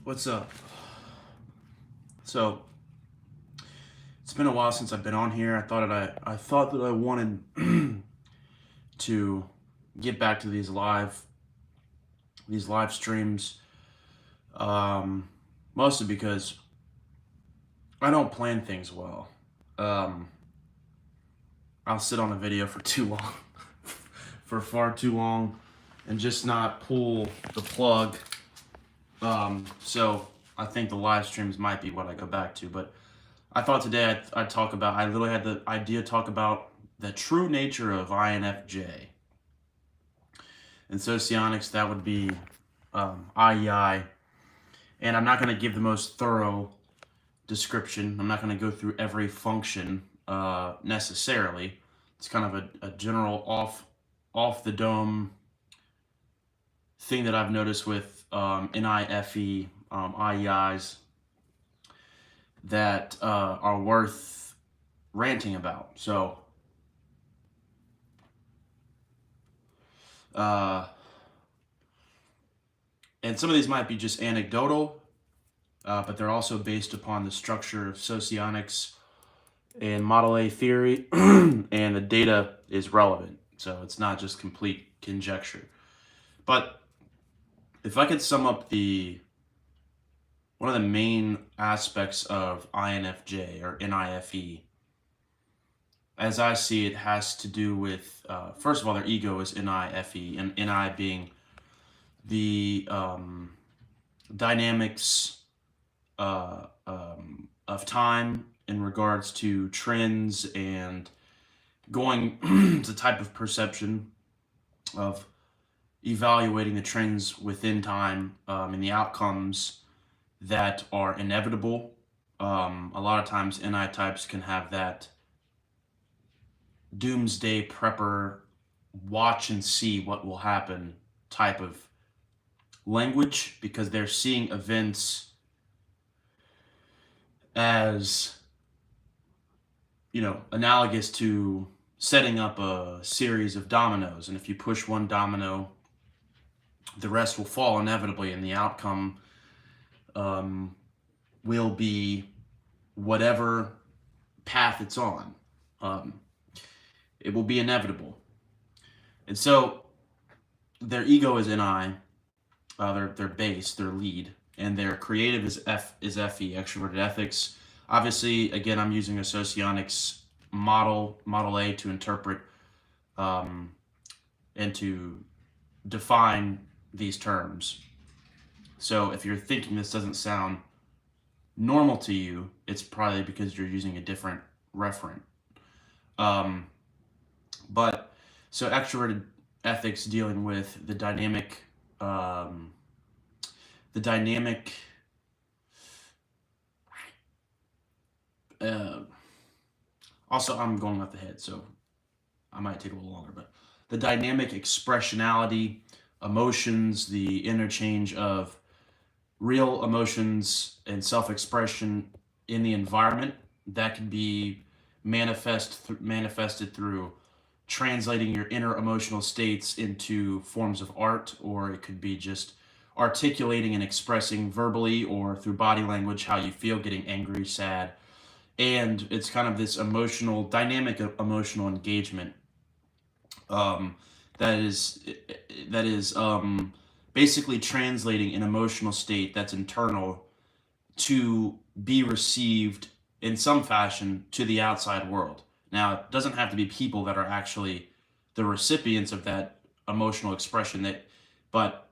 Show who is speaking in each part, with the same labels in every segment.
Speaker 1: What's up? So it's been a while since I've been on here. I thought that I wanted to get back to these live streams. Mostly because I don't plan things well. Um, I'll sit on a video for too long, for far too long, and just not pull the plug. So I think the live streams might be what I go back to, but I thought today I literally had the idea to talk about the true nature of INFJ. In socionics, that would be IEI. And I'm not going to give the most thorough description. I'm not going to go through every function necessarily. It's kind of a general off the dome thing that I've noticed with NiFe IEIs that are worth ranting about. So, and some of these might be just anecdotal, but they're also based upon the structure of socionics and Model A theory, and the data is relevant. So it's not just complete conjecture. But if I could sum up one of the main aspects of INFJ or NIFE, as I see it, has to do with, first of all, their ego is NIFE, and NI being the dynamics of time in regards to trends and going the type of perception of evaluating the trends within time and the outcomes that are inevitable. A lot of times NI types can have that doomsday prepper, watch and see what will happen type of language, because they're seeing events as, analogous to setting up a series of dominoes. And if you push one domino, the rest will fall inevitably, and the outcome will be whatever path it's on. It will be inevitable. And so their ego is NI, their base, their lead, and their creative is FE, extroverted ethics. Obviously, again, I'm using a socionics model A, to interpret and to define these terms. So if you're thinking this doesn't sound normal to you, it's probably because you're using a different referent. But so extroverted ethics dealing with the dynamic, also I'm going off the head, so I might take a little longer, but the dynamic expressionality, emotions, the interchange of real emotions and self-expression in the environment that can be manifested through translating your inner emotional states into forms of art, or it could be just articulating and expressing verbally or through body language how you feel, getting angry, sad. And it's kind of this dynamic emotional engagement that is basically translating an emotional state that's internal to be received in some fashion to the outside world. Now, it doesn't have to be people that are actually the recipients of that emotional expression, but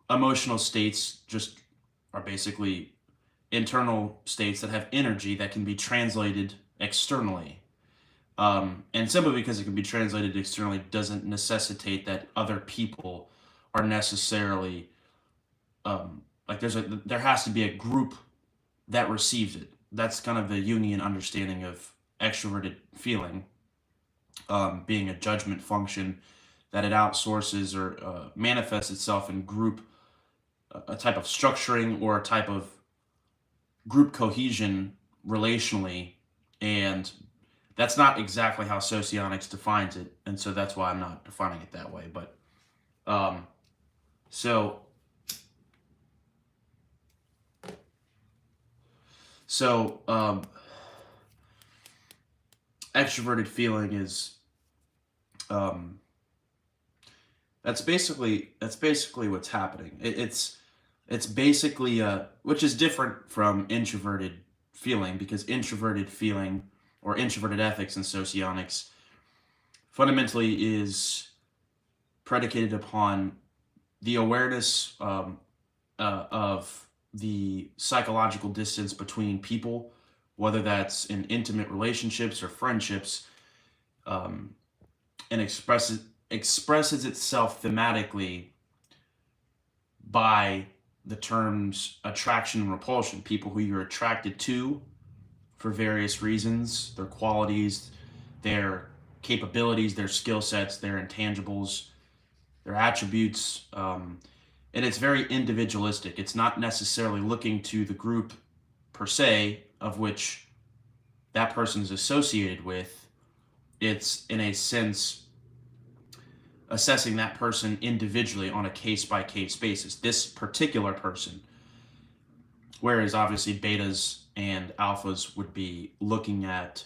Speaker 1: emotional states just are basically internal states that have energy that can be translated externally. And simply because it can be translated externally doesn't necessitate that other people are necessarily there has to be a group that receives it. That's kind of the Jungian understanding of extroverted feeling, being a judgment function that it outsources or manifests itself in group, a type of structuring or a type of group cohesion relationally, and that's not exactly how socionics defines it, and so that's why I'm not defining it that way. But so So extroverted feeling is um, that's basically what's happening. It's basically which is different from introverted feeling, because introverted feeling or introverted ethics in socionics fundamentally is predicated upon the awareness of the psychological distance between people, whether that's in intimate relationships or friendships, um, and expresses itself thematically by the terms attraction and repulsion. People who you're attracted to for various reasons, their qualities, their capabilities, their skill sets, their intangibles, their attributes. And it's very individualistic. It's not necessarily looking to the group per se of which that person is associated with. It's, in a sense, assessing that person individually on a case-by-case basis. This particular person, whereas obviously betas and alphas would be looking at,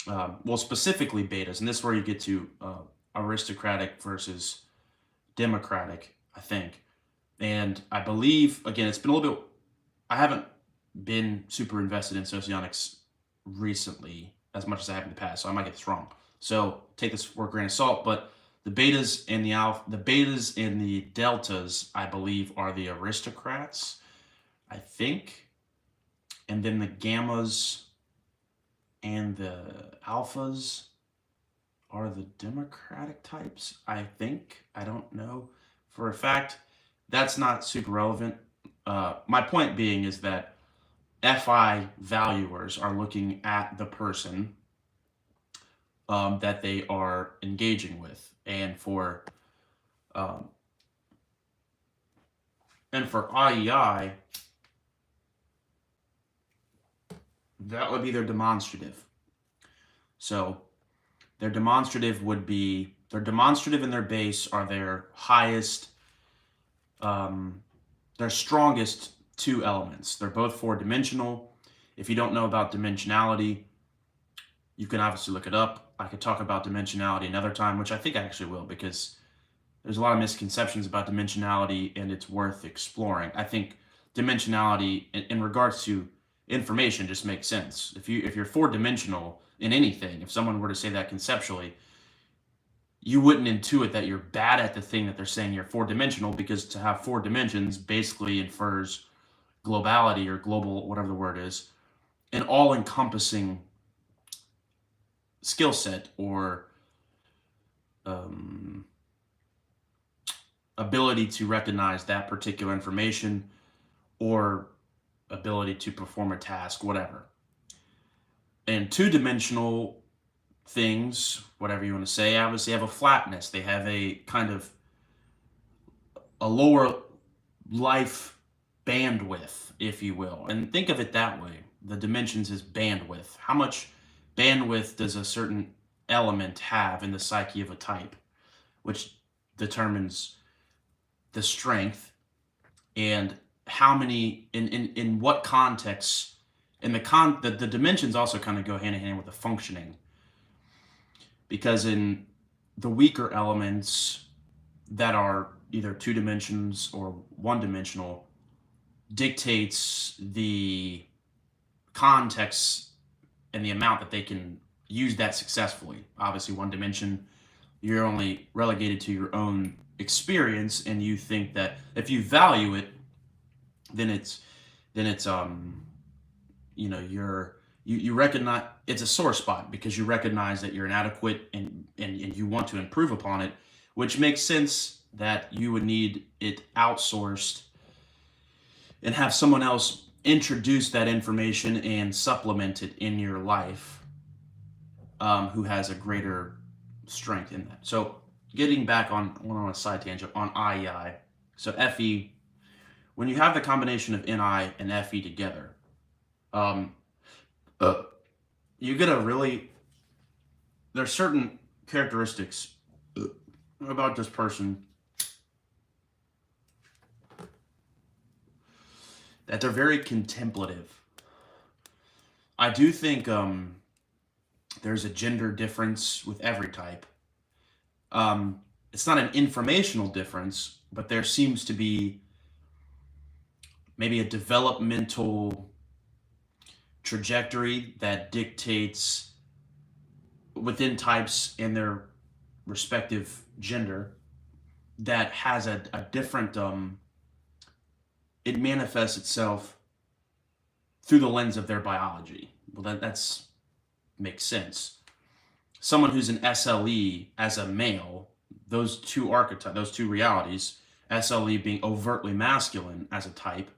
Speaker 1: well, specifically betas, and this is where you get to aristocratic versus democratic, I think. And I believe, again, it's been a little bit, I haven't been super invested in socionics recently as much as I have in the past, so I might get this wrong. So take this for a grain of salt, but the betas and the betas and the deltas, I believe, are the aristocrats, I think. And then the gammas and the alphas are the democratic types, I think. I don't know for a fact. That's not super relevant. My point being is that FI valuers are looking at the person that they are engaging with, and for IEI, that would be their demonstrative. So their demonstrative and their base are their highest, their strongest two elements. They're both four-dimensional. If you don't know about dimensionality, you can obviously look it up. I could talk about dimensionality another time, which I think I actually will, because there's a lot of misconceptions about dimensionality and it's worth exploring. I think dimensionality in regards to information just makes sense. If you're four-dimensional in anything, if someone were to say that conceptually, you wouldn't intuit that you're bad at the thing that they're saying you're four-dimensional, because to have four dimensions basically infers globality, or global, whatever the word is, an all-encompassing skill set or ability to recognize that particular information, or ability to perform a task, whatever. And two-dimensional things, whatever you want to say, obviously have a flatness. They have a kind of a lower life bandwidth, if you will. And think of it that way. The dimensions is bandwidth. How much bandwidth does a certain element have in the psyche of a type, which determines the strength, and how many, in what context, and the dimensions also kind of go hand in hand with the functioning, because in the weaker elements that are either two dimensions or one-dimensional dictates the context and the amount that they can use that successfully. Obviously, one dimension, you're only relegated to your own experience, and you think that if you value it, then it's you recognize it's a sore spot, because you recognize that you're inadequate, and you want to improve upon it, which makes sense that you would need it outsourced and have someone else introduce that information and supplement it in your life, who has a greater strength in that. So getting back on a side tangent on IEI, so FE, when you have the combination of NI and FE together, you get a really, there's certain characteristics about this person that they're very contemplative. I do think there's a gender difference with every type. It's not an informational difference, but there seems to be maybe a developmental trajectory that dictates within types and their respective gender that has a different it manifests itself through the lens of their biology. Well, that's makes sense. Someone who's an SLE as a male, those two archetypes, those two realities, SLE being overtly masculine as a type,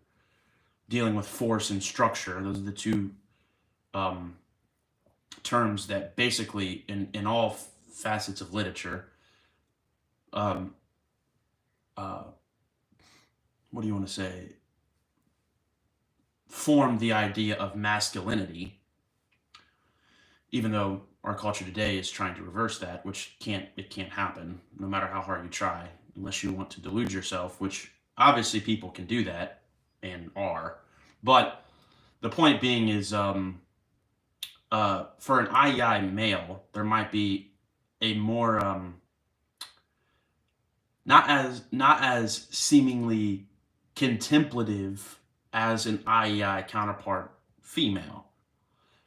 Speaker 1: dealing with force and structure, those are the two terms that basically in all facets of literature, um, what do you want to say, form the idea of masculinity, even though our culture today is trying to reverse that, which can't happen no matter how hard you try, unless you want to delude yourself, which obviously people can do that and are. But the point being is, for an IEI male, there might be a more not as seemingly contemplative as an IEI counterpart female,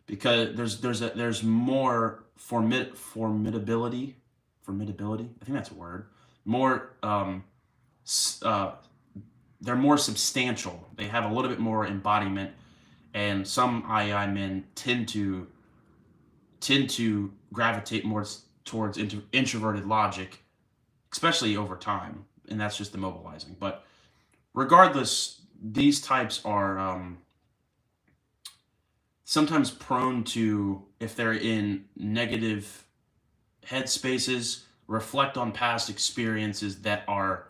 Speaker 1: because there's more formidability. I think that's a word. More they're more substantial. They have a little bit more embodiment, and some IEI men tend to gravitate more towards introverted logic, especially over time, and that's just the mobilizing. But regardless, these types are sometimes prone to, if they're in negative headspaces, reflect on past experiences that are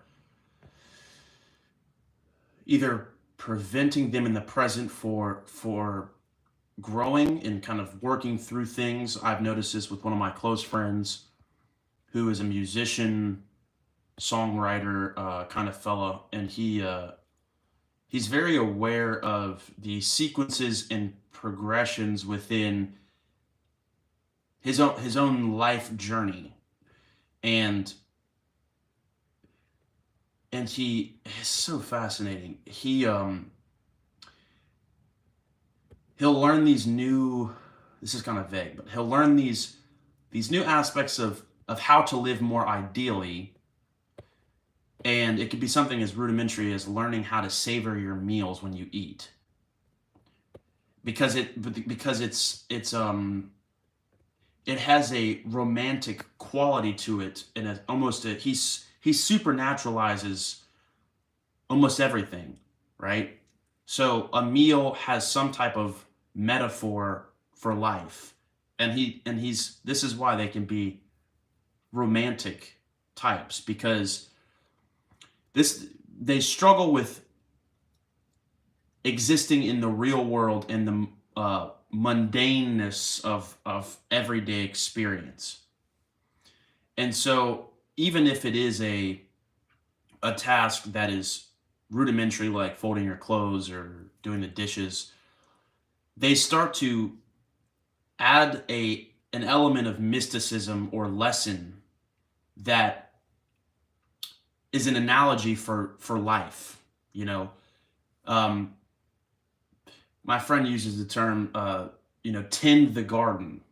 Speaker 1: either preventing them in the present for growing and kind of working through things. I've noticed this with one of my close friends who is a musician, songwriter kind of fellow, and he's very aware of the sequences and progressions within his own life journey, and he is so fascinating. He'll learn these new, this is kind of vague, but he'll learn these new aspects of how to live more ideally. And it could be something as rudimentary as learning how to savor your meals when you eat, because it has a romantic quality to it, and he supernaturalizes almost everything, right? So a meal has some type of metaphor for life, and this is why they can be romantic types, because they struggle with existing in the real world and the mundaneness of everyday experience. And so even if it is a task that is rudimentary, like folding your clothes or doing the dishes, they start to add an element of mysticism or lesson that is an analogy for life. My friend uses the term, tend the garden.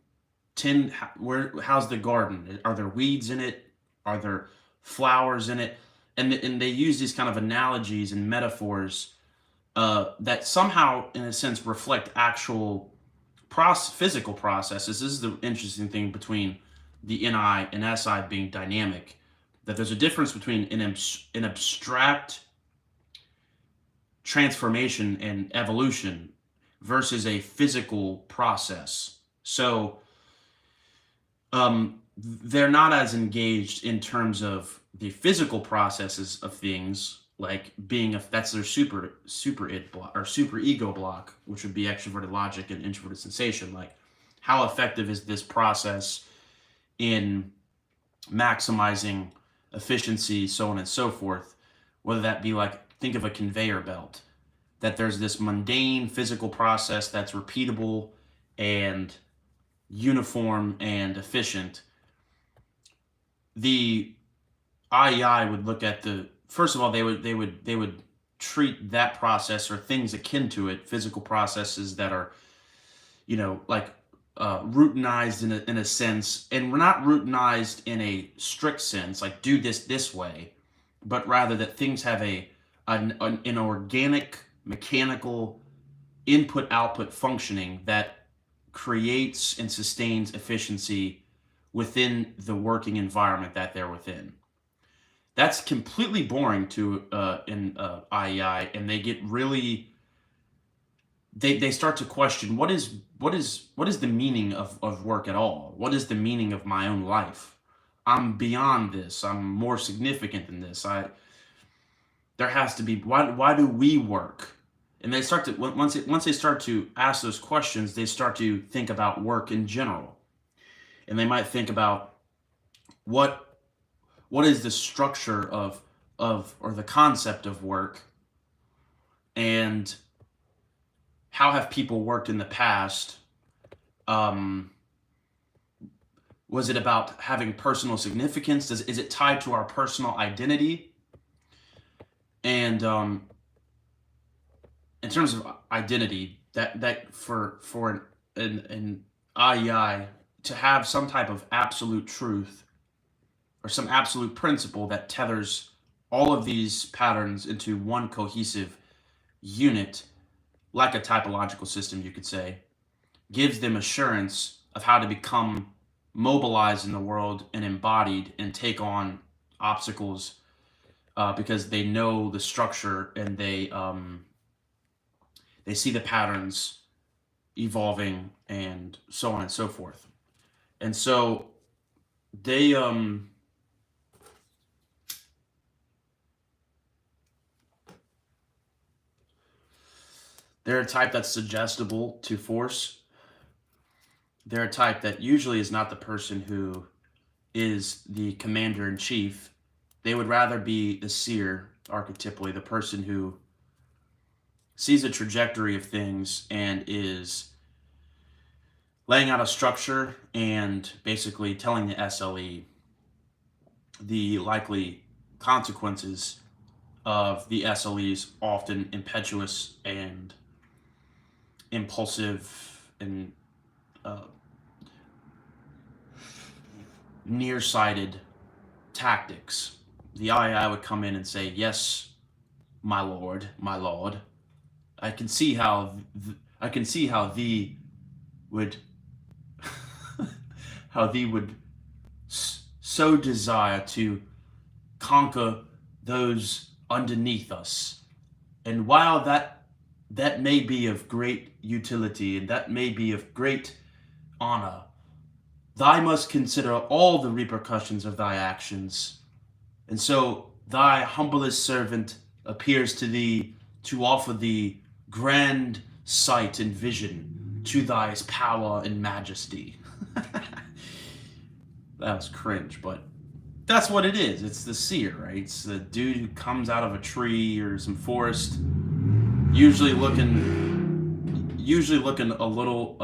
Speaker 1: How's the garden? Are there weeds in it? Are there flowers in it? And they use these kind of analogies and metaphors that somehow, in a sense, reflect actual physical processes. This is the interesting thing between the NI and SI being dynamic, that there's a difference between an abstract transformation and evolution versus a physical process. So they're not as engaged in terms of the physical processes of things, like that's their super id block or super ego block, which would be extroverted logic and introverted sensation. Like, how effective is this process in maximizing efficiency, so on and so forth? Whether that be, like, think of a conveyor belt, that there's this mundane physical process that's repeatable and uniform and efficient, the IEI would look at first of all, they would treat that process or things akin to it, physical processes that are, like routinized in a sense, and we're not routinized in a strict sense, like do this way, but rather that things have an organic mechanical input output functioning that creates and sustains efficiency within the working environment that they're within. That's completely boring to in IEI, and they get really they start to question what is the meaning of work at all? What is the meaning of my own life? I'm beyond this. I'm more significant than this. There has to be, why do we work? And they start to, once they start to ask those questions, they start to think about work in general, and they might think about what is the structure of or the concept of work, and how have people worked in the past? Was it about having personal significance? Is it tied to our personal identity? And in terms of identity, that for an IEI to have some type of absolute truth or some absolute principle that tethers all of these patterns into one cohesive unit, like a typological system, you could say, gives them assurance of how to become mobilized in the world and embodied and take on obstacles, because they know the structure, and they see the patterns evolving and so on and so forth. And so they they're a type that's suggestible to force. They're a type that usually is not the person who is the commander in chief. They would rather be the seer, archetypally, the person who sees a trajectory of things and is laying out a structure and basically telling the SLE the likely consequences of the SLE's often impetuous and impulsive and nearsighted tactics. The IEI would come in and say, "Yes, my lord, my lord, I can see how thee would how thee would so desire to conquer those underneath us. And while that may be of great utility and that may be of great honor, thy must consider all the repercussions of thy actions. And so thy humblest servant appears to thee to offer thee grand sight and vision to thy power and majesty." That was cringe, but that's what it is. It's the seer, right? It's the dude who comes out of a tree or some forest, usually looking a little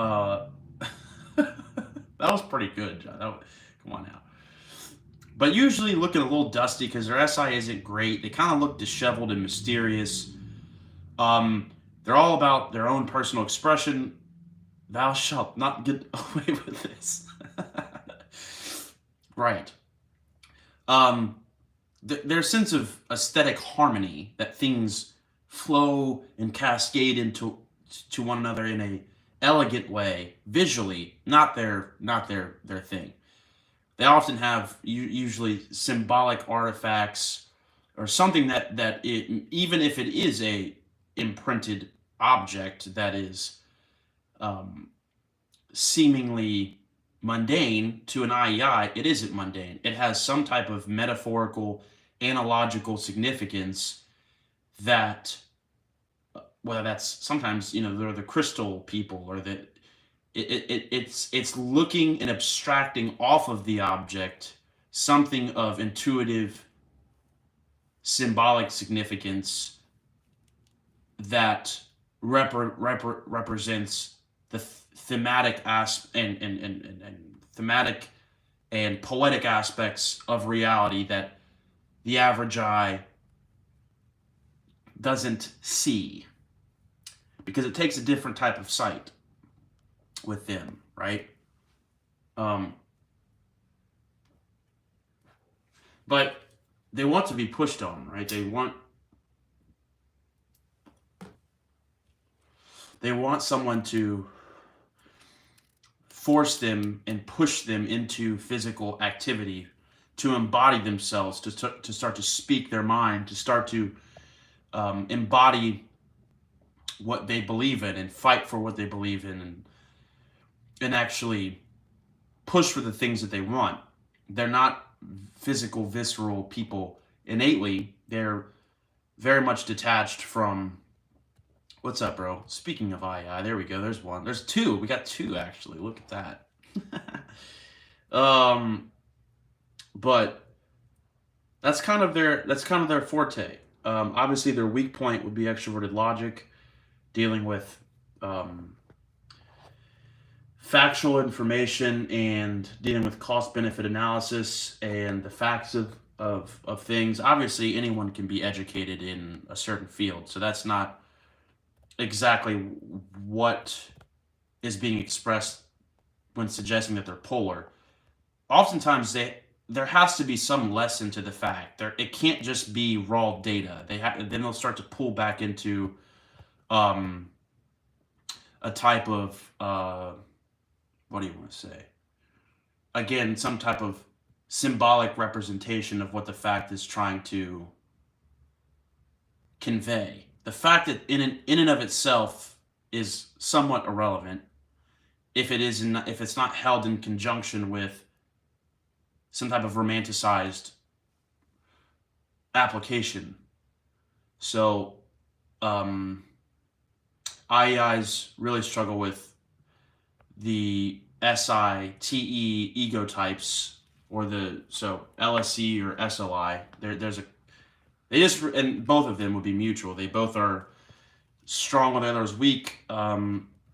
Speaker 1: that was pretty good, John. Come on now. But usually looking a little dusty because their SI isn't great. They kind of look disheveled and mysterious. They're all about their own personal expression. Thou shalt not get away with this. Right. Their sense of aesthetic harmony, that things flow and cascade into one another in a elegant way, visually, not their thing. They often have usually symbolic artifacts or something that even if it is a imprinted object that is seemingly mundane to an IEI, it isn't mundane. It has some type of metaphorical, analogical significance that, whether that's sometimes, they're the crystal people, or that it's looking and abstracting off of the object something of intuitive, symbolic significance that represents thematic thematic and poetic aspects of reality that the average eye doesn't see, because it takes a different type of sight with them, right? But they want to be pushed on, right? They want someone to force them and push them into physical activity, to embody themselves, to start to speak their mind, to start to embody what they believe in and fight for what they believe in, and actually push for the things that they want. They're not physical, visceral people innately. They're very much detached from. What's up, bro? Speaking of IEI, there we go. There's one. There's two. We got two actually. Look at that. But that's kind of their forte. Obviously, their weak point would be extroverted logic, dealing with factual information and dealing with cost-benefit analysis and the facts of things. Obviously, anyone can be educated in a certain field, so that's not exactly what is being expressed when suggesting that they're polar. Oftentimes, there has to be some lesson to the fact. It can't just be raw data. Then they'll start to pull back into a type of what do you want to say? Again, some type of symbolic representation of what the fact is trying to convey. The fact that in and of itself is somewhat irrelevant if it's not held in conjunction with some type of romanticized application. So IEIs really struggle with the SITE ego types, or so LSE or SLI. And both of them would be mutual. They both are strong when the other is weak.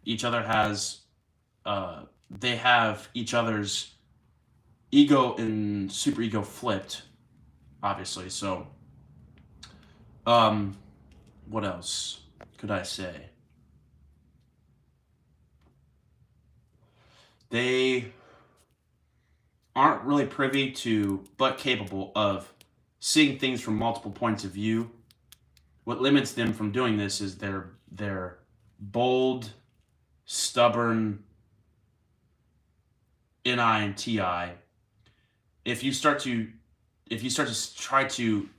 Speaker 1: Each other has they have each other's ego and superego flipped, obviously. So what else could I say? They aren't really privy to, but capable of, seeing things from multiple points of view. What limits them from doing this is their bold, stubborn NI and TI. If you start to try to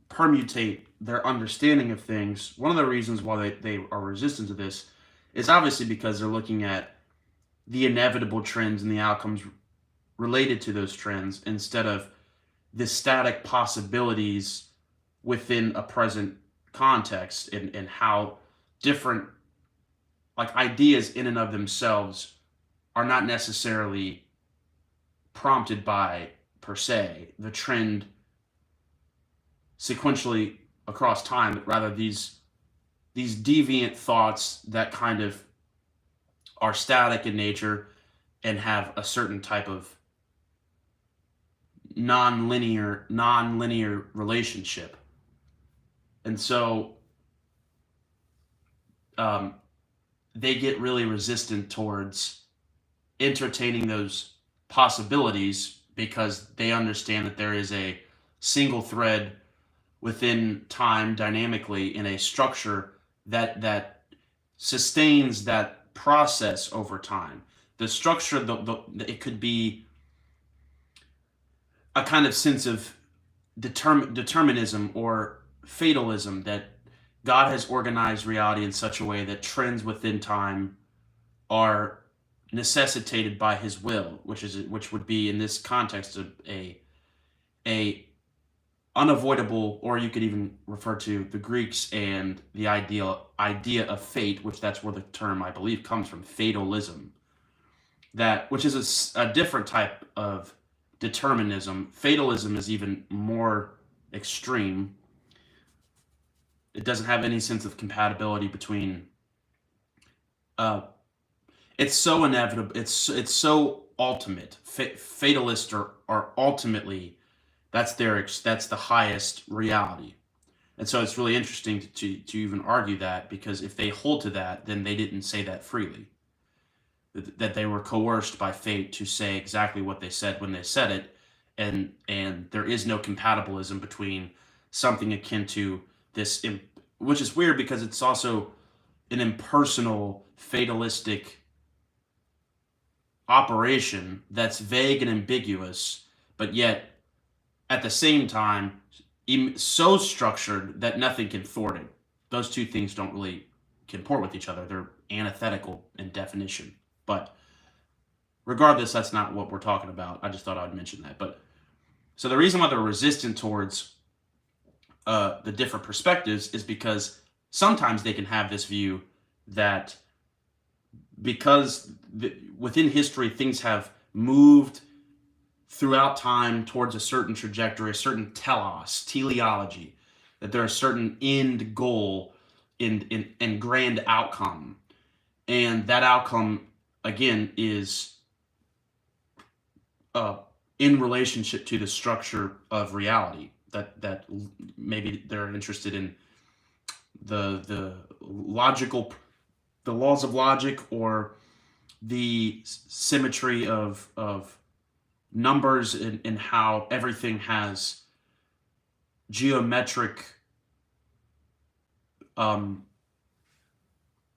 Speaker 1: permutate their understanding of things, one of the reasons why they are resistant to this is obviously because they're looking at the inevitable trends and the outcomes related to those trends, instead of the static possibilities within a present context, and how different, like, ideas in and of themselves are not necessarily prompted by, per se, the trend sequentially across time, but rather these deviant thoughts that kind of are static in nature and have a certain type of non-linear relationship. And so they get really resistant towards entertaining those possibilities, because they understand that there is a single thread within time, dynamically, in a structure that sustains that process over time. The structure, it could be a kind of sense of determinism or fatalism, that God has organized reality in such a way that trends within time are necessitated by His will, which would be, in this context, a unavoidable, or you could even refer to the Greeks and the idea of fate, which that's where the term, I believe, comes from, fatalism. Which is a different type of determinism. Fatalism is even more extreme. It doesn't have any sense of compatibility between it's so inevitable. It's so ultimate. Fatalists are ultimately, that's the highest reality. And so it's really interesting to even argue that, because if they hold to that, then they didn't say that freely. That they were coerced by fate to say exactly what they said when they said it, and there is no compatibilism between something akin to this, which is weird because it's also an impersonal, fatalistic operation that's vague and ambiguous, but yet at the same time so structured that nothing can thwart it. Those two things don't really comport with each other. They're antithetical in definition. But regardless, that's not what we're talking about. I just thought I'd mention that. But so the reason why they're resistant towards the different perspectives is because sometimes they can have this view that because within history things have moved throughout time towards a certain trajectory, a certain teleology, that there are a certain end goal and grand outcome. And that outcome, again, is in relationship to the structure of reality. That maybe they're interested in the laws of logic, or the symmetry of numbers, and how everything has geometric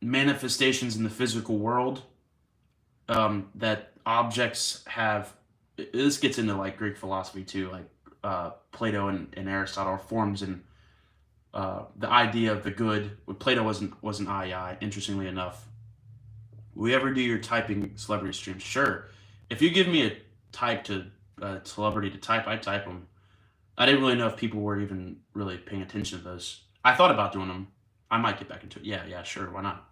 Speaker 1: manifestations in the physical world, that objects have. This gets into like Greek philosophy too, like Plato and Aristotle, forms and the idea of the good. Plato wasn't IEI, interestingly enough. Will you ever do your typing celebrity streams? Sure. If you give me a celebrity to type, I type them. I didn't really know if people were even really paying attention to those. I thought about doing them. I might get back into it. Yeah, sure. Why not?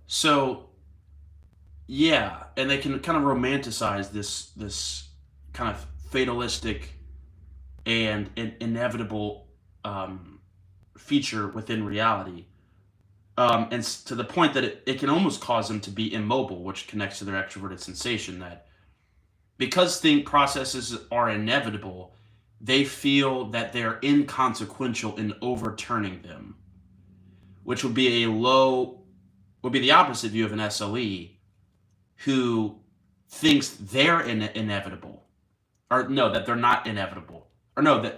Speaker 1: So yeah, and they can kind of romanticize this kind of fatalistic and inevitable feature within reality. And to the point that it can almost cause them to be immobile, which connects to their extroverted sensation, that because think processes are inevitable, they feel that they're inconsequential in overturning them, which would be the opposite view of an SLE, who thinks they're inevitable, or no, that they're not inevitable, or no, that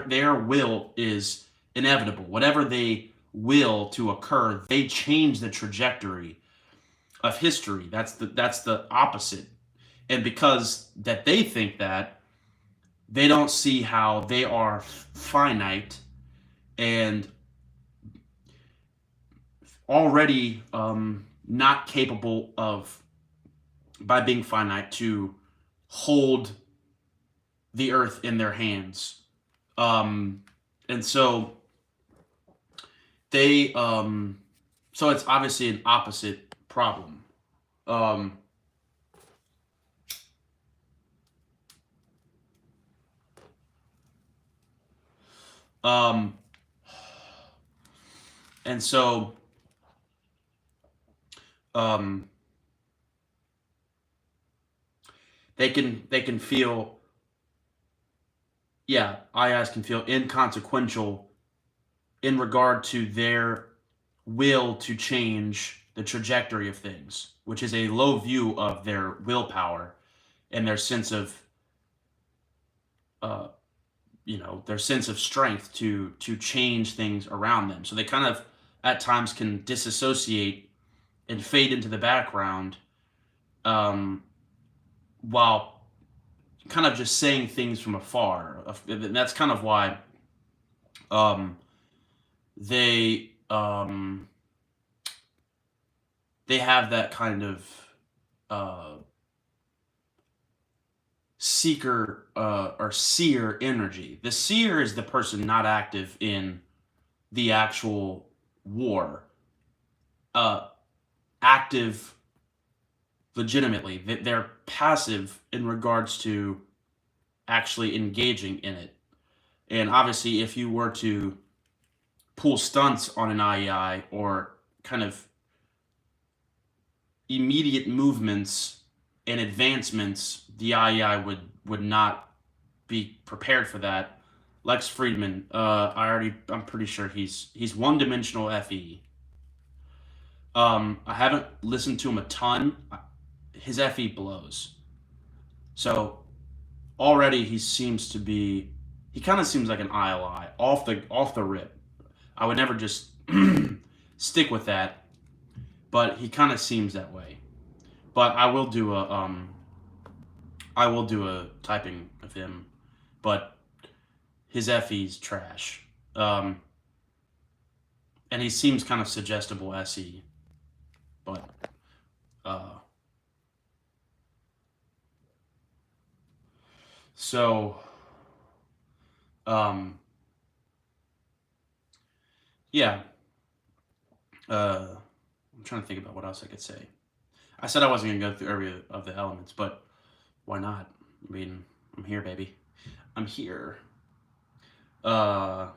Speaker 1: their will is inevitable. Whatever they will to occur, they change the trajectory of history. That's the opposite. And because that they think that, they don't see how they are finite and already not capable of, by being finite, to hold the earth in their hands. And so they so it's obviously an opposite problem. And so they can feel, IIs can feel inconsequential in regard to their will to change the trajectory of things, which is a low view of their willpower and their sense of their sense of strength to change things around them. So they kind of at times can disassociate and fade into the background, while kind of just saying things from afar. And that's kind of why they have that kind of seeker or seer energy. The seer is the person not active in the actual war, active legitimately. They're passive in regards to actually engaging in it. And obviously, if you were to pull stunts on an IEI, or kind of immediate movements and advancements, the IEI would not be prepared for that. Lex Friedman, I'm pretty sure he's one-dimensional FE. I haven't listened to him a ton. His FE blows. So already he kind of seems like an ILI off the rip. I would never just stick with that, but he kind of seems that way. But I will do a typing of him, but his FE's trash. And he seems kind of suggestible SE, but so yeah. I'm trying to think about what else I could say. I said I wasn't gonna go through every of the elements, but why not? I mean, I'm here, baby. I'm here. So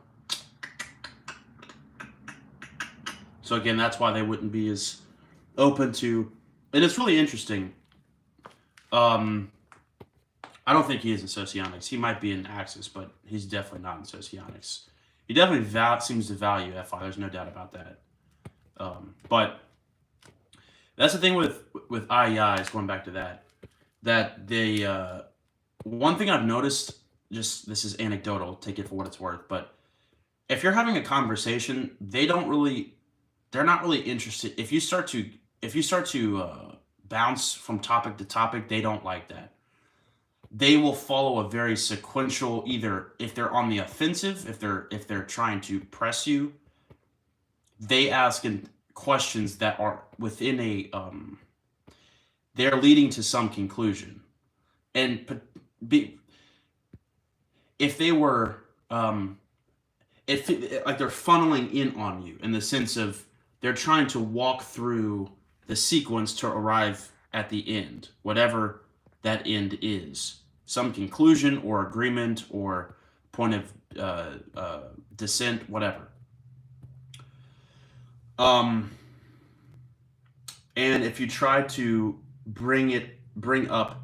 Speaker 1: again, that's why they wouldn't be as open to, and it's really interesting. I don't think he is in socionics. He might be in Axis, but he's definitely not in socionics. He definitely seems to value FI. There's no doubt about that. But that's the thing with IEIs, going back to that they, one thing I've noticed, just this is anecdotal, take it for what it's worth, but if you're having a conversation, they're not really interested. If you start to bounce from topic to topic, they don't like that. They will follow a very sequential, either if they're on the offensive, if they're trying to press you, they ask questions that are within a they're leading to some conclusion. And if they were like they're funneling in on you, in the sense of they're trying to walk through the sequence to arrive at the end, whatever that end is, some conclusion or agreement or point of dissent, whatever. And if you try to bring up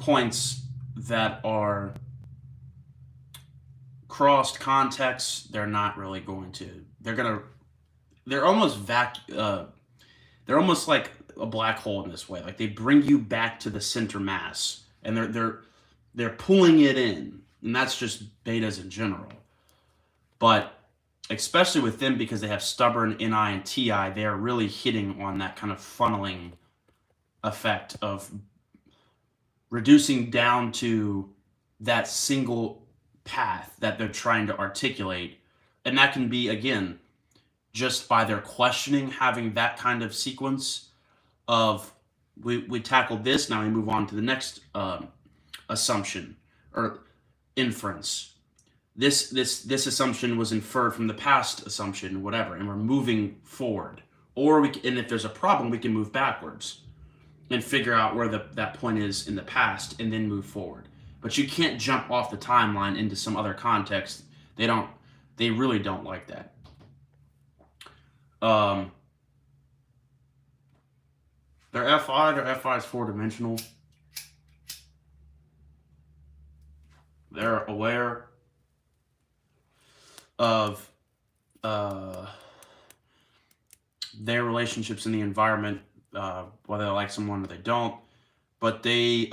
Speaker 1: points that are crossed contexts, they're not really going to. They're almost they're almost like a black hole in this way. Like, they bring you back to the center mass, and they're pulling it in, and that's just betas in general. But especially with them, because they have stubborn NI and TI, they are really hitting on that kind of funneling effect of reducing down to that single path that they're trying to articulate. And that can be, again, just by their questioning, having that kind of sequence of we tackled this, now we move on to the next assumption or inference. This assumption was inferred from the past assumption, whatever, and we're moving forward. Or and if there's a problem, we can move backwards and figure out where that point is in the past, and then move forward. But you can't jump off the timeline into some other context. They really don't like that. Their FI is four-dimensional. They're aware of their relationships in the environment, whether they like someone or they don't. But they,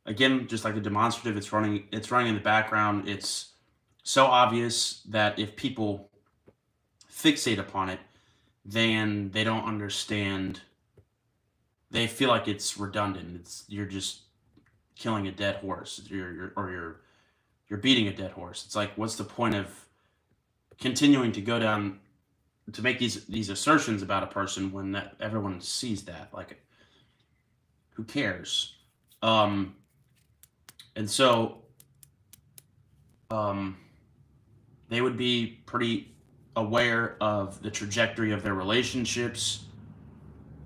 Speaker 1: again, just like the demonstrative, it's running in the background. It's so obvious that if people fixate upon it, then they don't understand. They feel like it's redundant. You're just killing a dead horse. You're beating a dead horse. It's like, what's the point of continuing to go down to make these assertions about a person when everyone sees that? Like, who cares? And so they would be pretty aware of the trajectory of their relationships,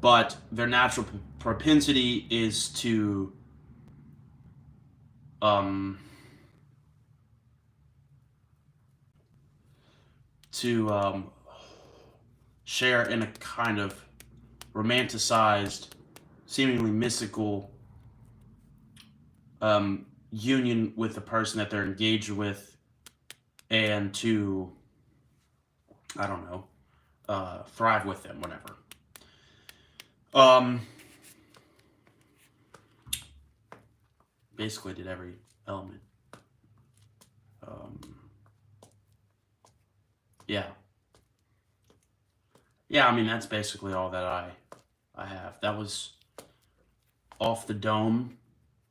Speaker 1: but their natural propensity is to share in a kind of romanticized, seemingly mystical union with the person that they're engaged with, and to, I don't know, thrive with them, whatever. Basically did every element. Yeah. Yeah, I mean, that's basically all that I have. That was off the dome.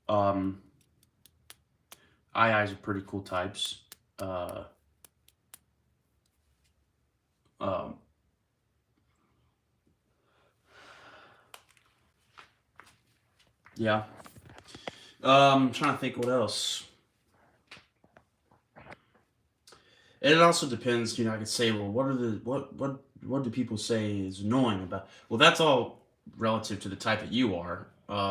Speaker 1: IIs are pretty cool types. Um, yeah. I'm trying to think what else. And it also depends, I could say, well, what do people say is annoying about? Well, that's all relative to the type that you are,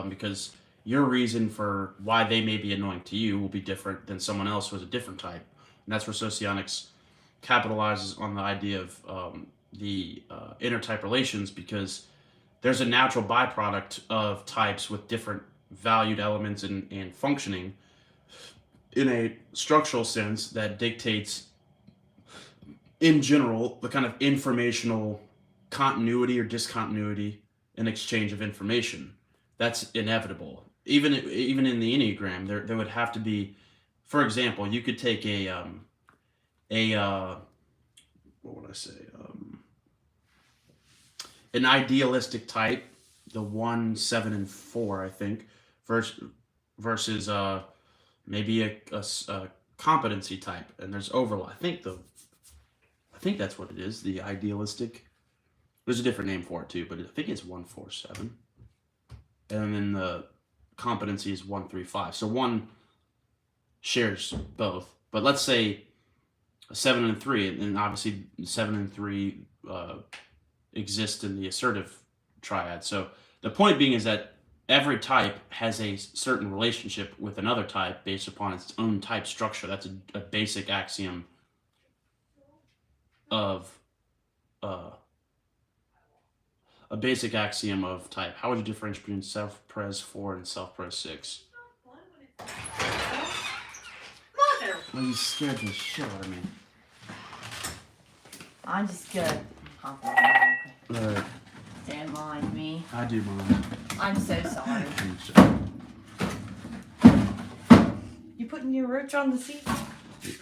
Speaker 1: because your reason for why they may be annoying to you will be different than someone else who has a different type, and that's where socionics capitalizes on the idea of the intertype relations, because there's a natural byproduct of types with different valued elements and functioning in a structural sense that dictates in general the kind of informational continuity or discontinuity in exchange of information. That's inevitable. Even in the Enneagram, there would have to be, for example, you could take a what would I say, an idealistic type, the 1, 7, and 4, I think, versus maybe a competency type, and there's overlap. I think that's what it is. The idealistic. There's a different name for it too, but I think it's 1, 4, 7, and then the competency is 1, 3, 5. So one shares both, but let's say a 7 and 3, and obviously 7 and 3 exist in the assertive triad. So the point being is that every type has a certain relationship with another type based upon its own type structure. That's a basic axiom of type. How would you differentiate between self-pres 4 and self-pres 6?
Speaker 2: Mother!
Speaker 1: Well, you scared the shit out of me.
Speaker 2: I'm just gonna hop on.
Speaker 1: Alright.
Speaker 2: Don't mind me.
Speaker 1: I do mind.
Speaker 2: I'm so sorry. You putting your roach on the seat?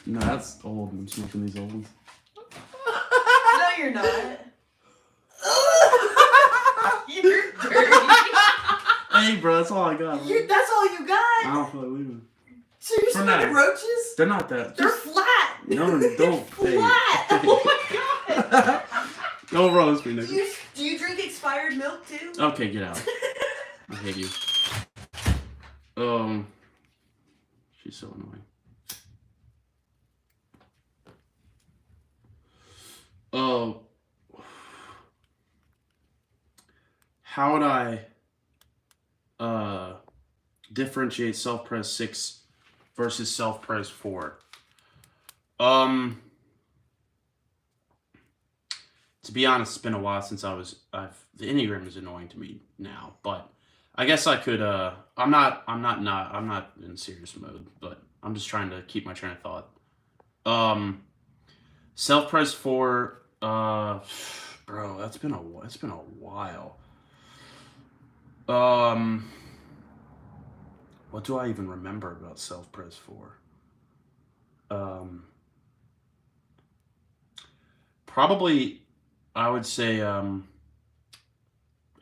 Speaker 1: No, that's old. I'm smoking these old ones.
Speaker 2: No, you're not. You're dirty.
Speaker 1: Hey, bro, that's all I got.
Speaker 2: That's all you got?
Speaker 1: I don't feel like leaving.
Speaker 2: So you're smoking roaches?
Speaker 1: They're not that.
Speaker 2: They're flat.
Speaker 1: No, don't.
Speaker 2: Flat. Oh my god.
Speaker 1: Don't roast me, nigga.
Speaker 2: Do you drink expired milk too?
Speaker 1: Okay, get out. I hate you. She's so annoying. Oh. How would I differentiate self-pres 6 versus self-pres 4? To be honest, it's been a while since the Enneagram is annoying to me now, but I guess I could, I'm not in serious mode, but I'm just trying to keep my train of thought. Self-pres 4, bro, it's been a while. What do I even remember about self-pres 4? Probably, I would say,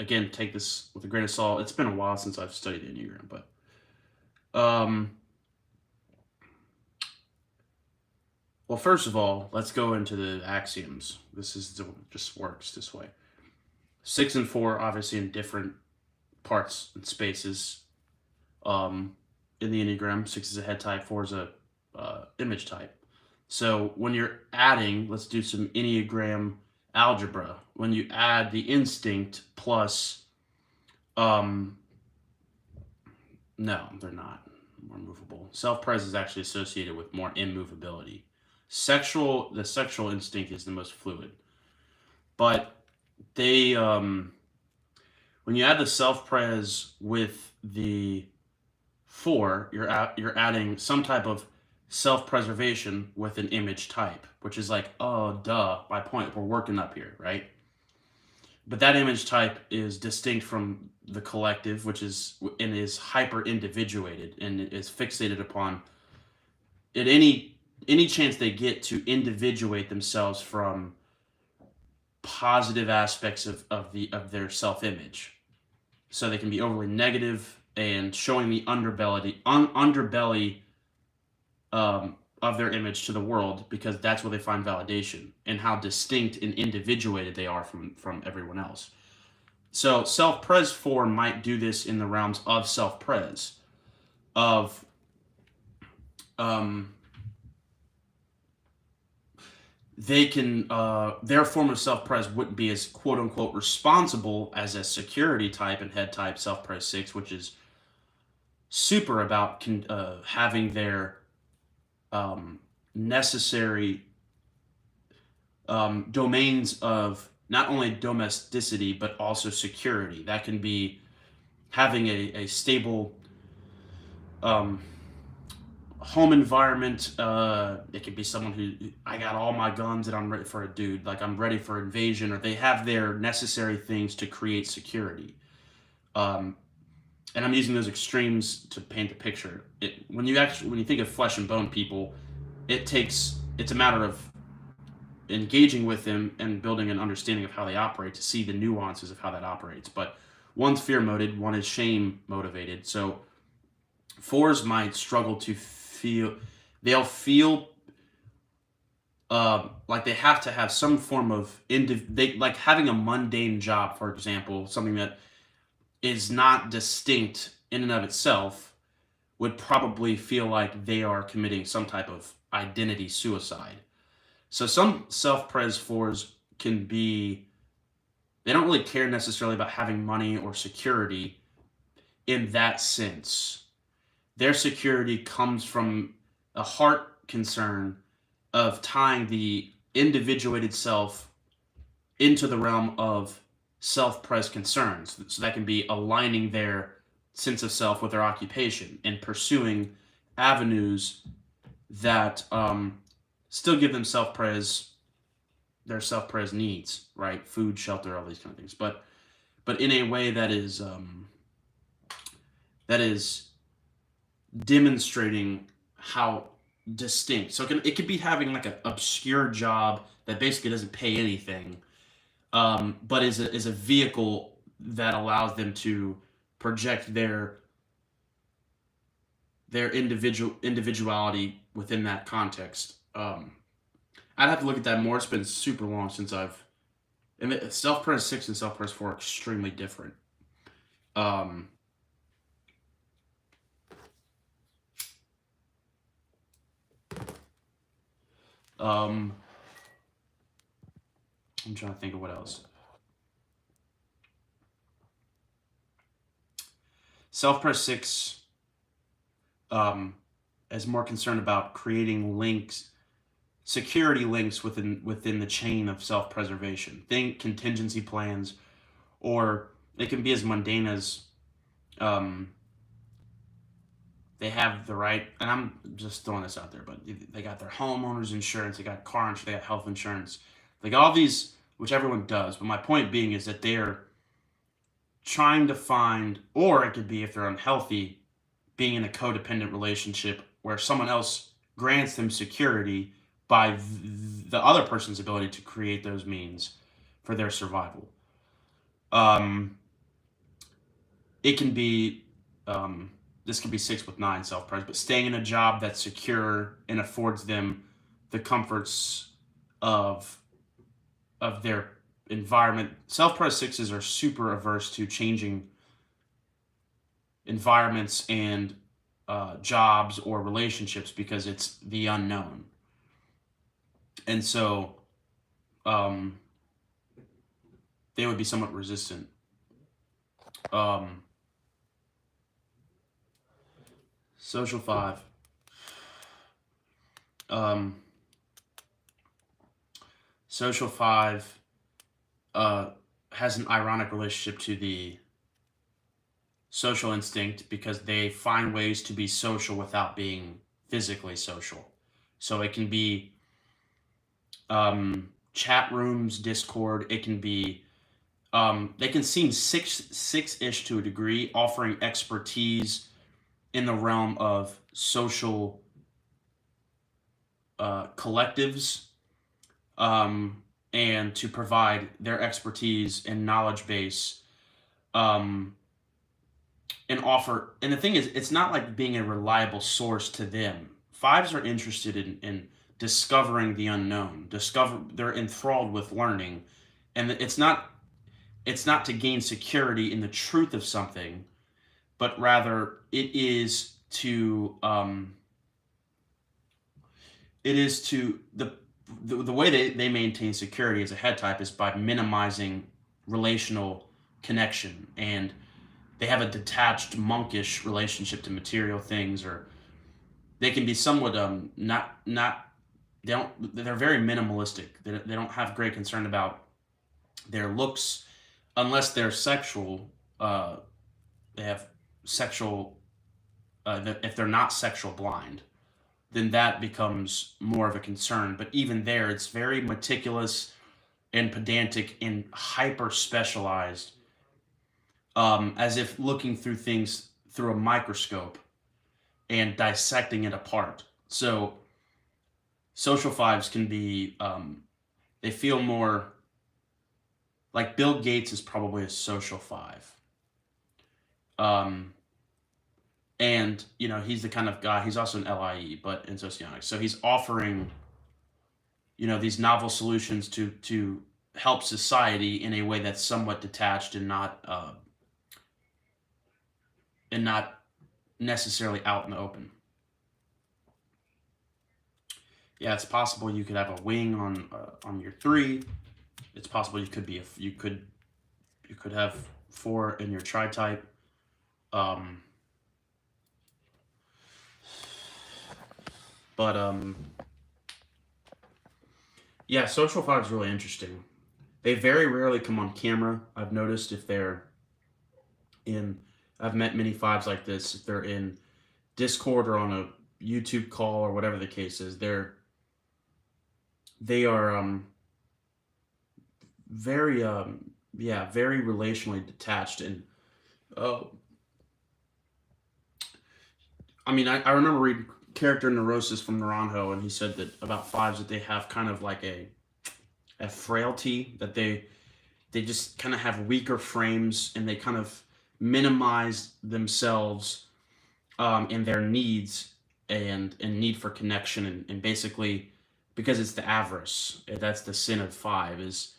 Speaker 1: again, take this with a grain of salt. It's been a while since I've studied Enneagram, but well, first of all, let's go into the axioms. Just works this way. 6 and 4, obviously, in different parts and spaces. In the Enneagram, 6 is a head type, 4 is a image type. So when you're adding, let's do some Enneagram algebra. When you add the instinct plus, no, they're not more movable. Self-pres is actually associated with more immovability. The sexual instinct is the most fluid. But they when you add the self-pres with the 4, you're adding some type of self-preservation with an image type, which is like, oh, duh, my point, we're working up here, right? But that image type is distinct from the collective, which is and is hyper individuated and is fixated upon at any chance they get to individuate themselves from positive aspects of their self image. So they can be overly negative and showing the underbelly of their image to the world because that's where they find validation and how distinct and individuated they are from everyone else. So self-pres 4 might do this in the realms of self-pres, of they can their form of self-pres wouldn't be as quote unquote responsible as a security type and head type self-pres 6, which is super about having their necessary domains of not only domesticity but also security. That can be having a stable home environment. It could be someone who I got all my guns and I'm ready for a dude. Like I'm ready for invasion, or they have their necessary things to create security. And I'm using those extremes to paint the picture. When you think of flesh and bone people, it's a matter of engaging with them and building an understanding of how they operate to see the nuances of how that operates. But one's fear motivated, one is shame motivated. So 4s might struggle to they'll feel like they have to have some form of like having a mundane job, for example, something that is not distinct in and of itself, would probably feel like they are committing some type of identity suicide. So some self-pres 4s can be, they don't really care necessarily about having money or security in that sense. Their security comes from a heart concern of tying the individuated self into the realm of self-pres concerns. So that can be aligning their sense of self with their occupation and pursuing avenues that still give them their self-pres needs, right? Food, shelter, all these kind of things, but in a way that is demonstrating how distinct. So it could be having like an obscure job that basically doesn't pay anything, but is a vehicle that allows them to project their individuality within that context. I'd have to look at that more. It's been super long since and self-pres 6 and self-pres 4 are extremely different. I'm trying to think of what else. Self-pres 6 is more concerned about creating links, security links within the chain of self-preservation. Think contingency plans, or it can be as mundane as they have the right, and I'm just throwing this out there, but they got their homeowners insurance, they got car insurance, they got health insurance, they got all these, which everyone does. But my point being is that they're trying to find, or it could be if they're unhealthy, being in a codependent relationship where someone else grants them security by the other person's ability to create those means for their survival. It can be this could be 6 with 9 self-pres, but staying in a job that's secure and affords them the comforts of their environment. Self-pres 6s are super averse to changing environments and jobs or relationships because it's the unknown. And so they would be somewhat resistant. Social 5. Social 5 has an ironic relationship to the social instinct because they find ways to be social without being physically social. So it can be chat rooms, Discord. It can be they can seem six-ish to a degree, offering expertise in the realm of social collectives, and to provide their expertise and knowledge base, um, and offer. And the thing is, it's not like being a reliable source to them. Fives are interested in discovering the unknown. They're enthralled with learning, and it's not to gain security in the truth of something, but rather the way they maintain security as a head type is by minimizing relational connection, and they have a detached monkish relationship to material things, or they can be somewhat not they're very minimalistic. They don't have great concern about their looks unless they're sexual. They have sexual if they're not sexual blind, then that becomes more of a concern. But even there, it's very meticulous and pedantic and hyper specialized, as if looking through things through a microscope and dissecting it apart. So social fives can be, they feel more like Bill Gates is probably a social five. And he's the kind of guy. He's also an LIE, but in socionics. So he's offering, these novel solutions to help society in a way that's somewhat detached and not necessarily out in the open. Yeah, it's possible you could have a wing on your 3. It's possible you could have 4 in your tri-type. Yeah, social five is really interesting. They very rarely come on camera. I've noticed if they're in, I've met many fives like this. If they're in Discord or on a YouTube call or whatever the case is, they are very very relationally detached. And I remember reading Character Neurosis from Naranjo, and he said that about fives that they have kind of like a frailty, that they just kind of have weaker frames, and they kind of minimize themselves in their needs and need for connection, and basically because it's the avarice, that's the sin of 5 is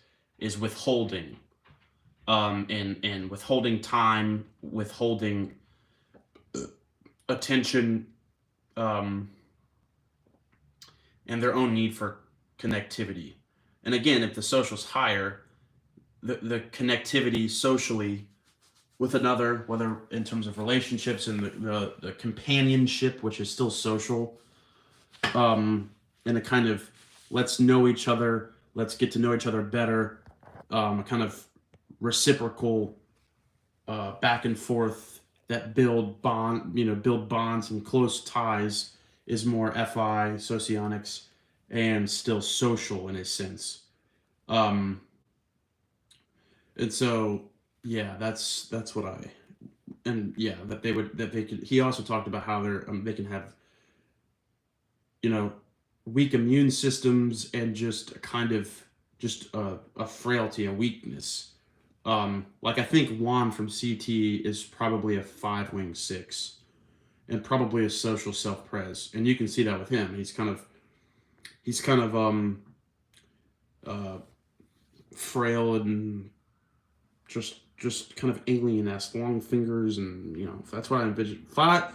Speaker 1: withholding, and withholding time, withholding attention, and their own need for connectivity. And again, if the social's higher, the connectivity socially with another, whether in terms of relationships and the companionship, which is still social, and a kind of let's know each other, let's get to know each other better, a kind of reciprocal back and forth that build bonds and close ties, is more FI socionics and still social in a sense. And so that's what that they could. He also talked about how they can have weak immune systems and just a kind of a frailty, a weakness. Like I think Juan from CT is probably a 5-wing 6, and probably a social self-pres, and you can see that with him. He's kind of frail and just kind of alien-esque, long fingers, and that's what I envision. 5,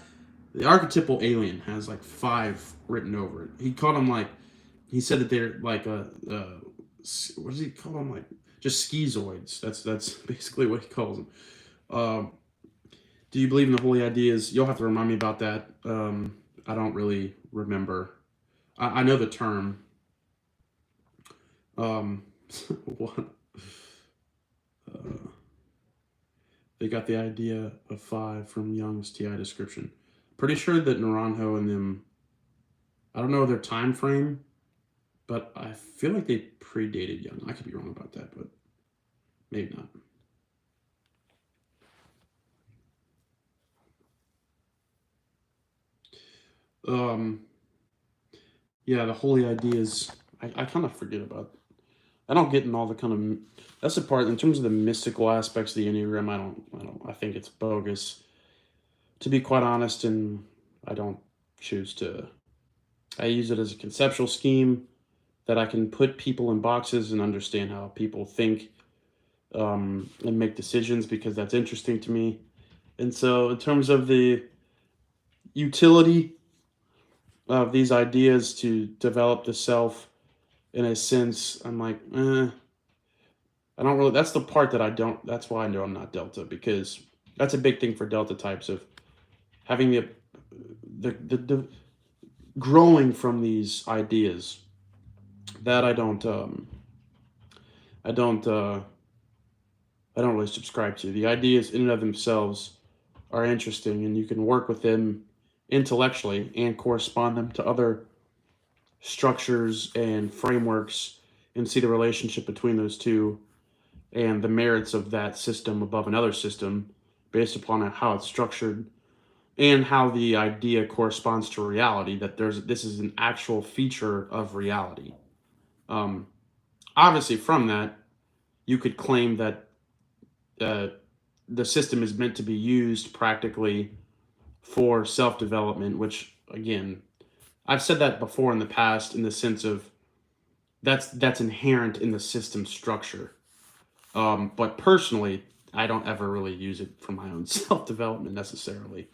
Speaker 1: the archetypal alien has like 5 written over it. He said that they're like what does he call them? Like just schizoids. That's basically what he calls them. Do you believe in the holy ideas? You'll have to remind me about that. I don't really remember. I know the term. What?
Speaker 3: They got the idea of 5 from Young's TI description. Pretty sure that Naranjo and them, I don't know their time frame, but I feel like they predated Young. I could be wrong about that, but maybe not. Yeah, the holy ideas, I kind of forget about. I don't get in all the kind of, that's the part, in terms of the mystical aspects of the Enneagram, I think it's bogus, to be quite honest, and I don't choose to. I use it as a conceptual scheme that I can put people in boxes and understand how people think, and make decisions, because that's interesting to me. And so in terms of the utility of these ideas to develop the self, in a sense, I'm like, I don't really, that's the part that I don't, that's why I know I'm not Delta, because that's a big thing for Delta types, of having the growing from these ideas that I don't really subscribe to. The ideas in and of themselves are interesting, and you can work with them intellectually and correspond them to other structures and frameworks and see the relationship between those two and the merits of that system above another system based upon how it's structured and how the idea corresponds to reality, that this is an actual feature of reality. Obviously from that you could claim that the system is meant to be used practically for self-development, which, again, I've said that before in the past, in the sense of that's inherent in the system structure. But personally, I don't ever really use it for my own self-development necessarily.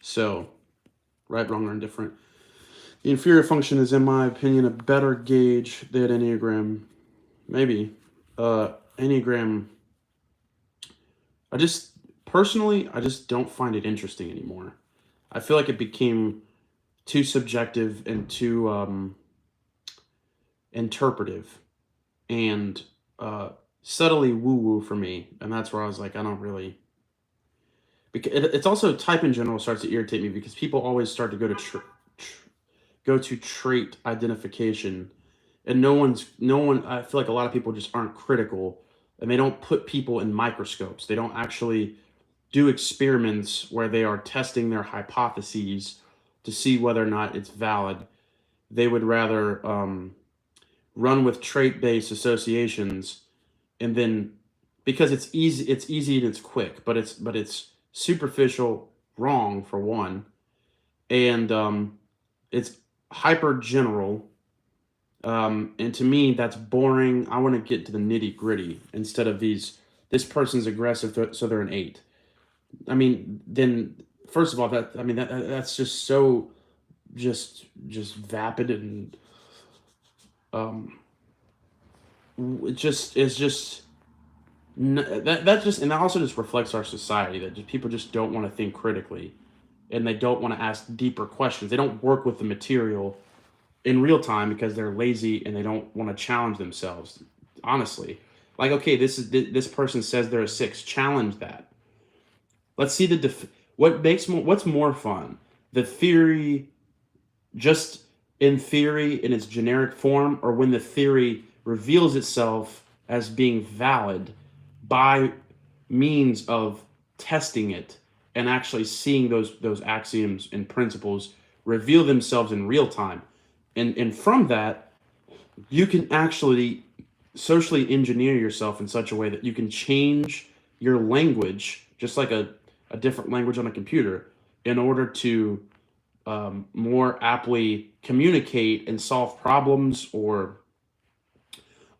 Speaker 3: So, right, wrong, or indifferent. The inferior function is, in my opinion, a better gauge than Enneagram. Maybe. Enneagram, I just don't find it interesting anymore. I feel like it became too subjective and too interpretive and subtly woo-woo for me. And that's where I was like, I don't really... Because it's also, type in general starts to irritate me, because people always start to go to trait identification, and no one, I feel like a lot of people just aren't critical, and they don't put people in microscopes. They don't actually do experiments where they are testing their hypotheses to see whether or not it's valid. They would rather run with trait-based associations, and then, because it's easy and it's quick, but it's superficial, wrong for one, and it's hyper general. And to me, that's boring. I want to get to the nitty gritty instead of this person's aggressive, so they're an 8. I mean, then first of all, that's just so just vapid, and it just is just that just, and that also just reflects our society, that just people just don't want to think critically, and they don't want to ask deeper questions. They don't work with the material in real time because they're lazy and they don't want to challenge themselves. Honestly, like, okay, this person says they're a 6. Challenge that. Let's see what's more fun, the theory, just in theory in its generic form, or when the theory reveals itself as being valid by means of testing it and actually seeing those axioms and principles reveal themselves in real time. And from that, you can actually socially engineer yourself in such a way that you can change your language, just like a different language on a computer, in order to more aptly communicate and solve problems, or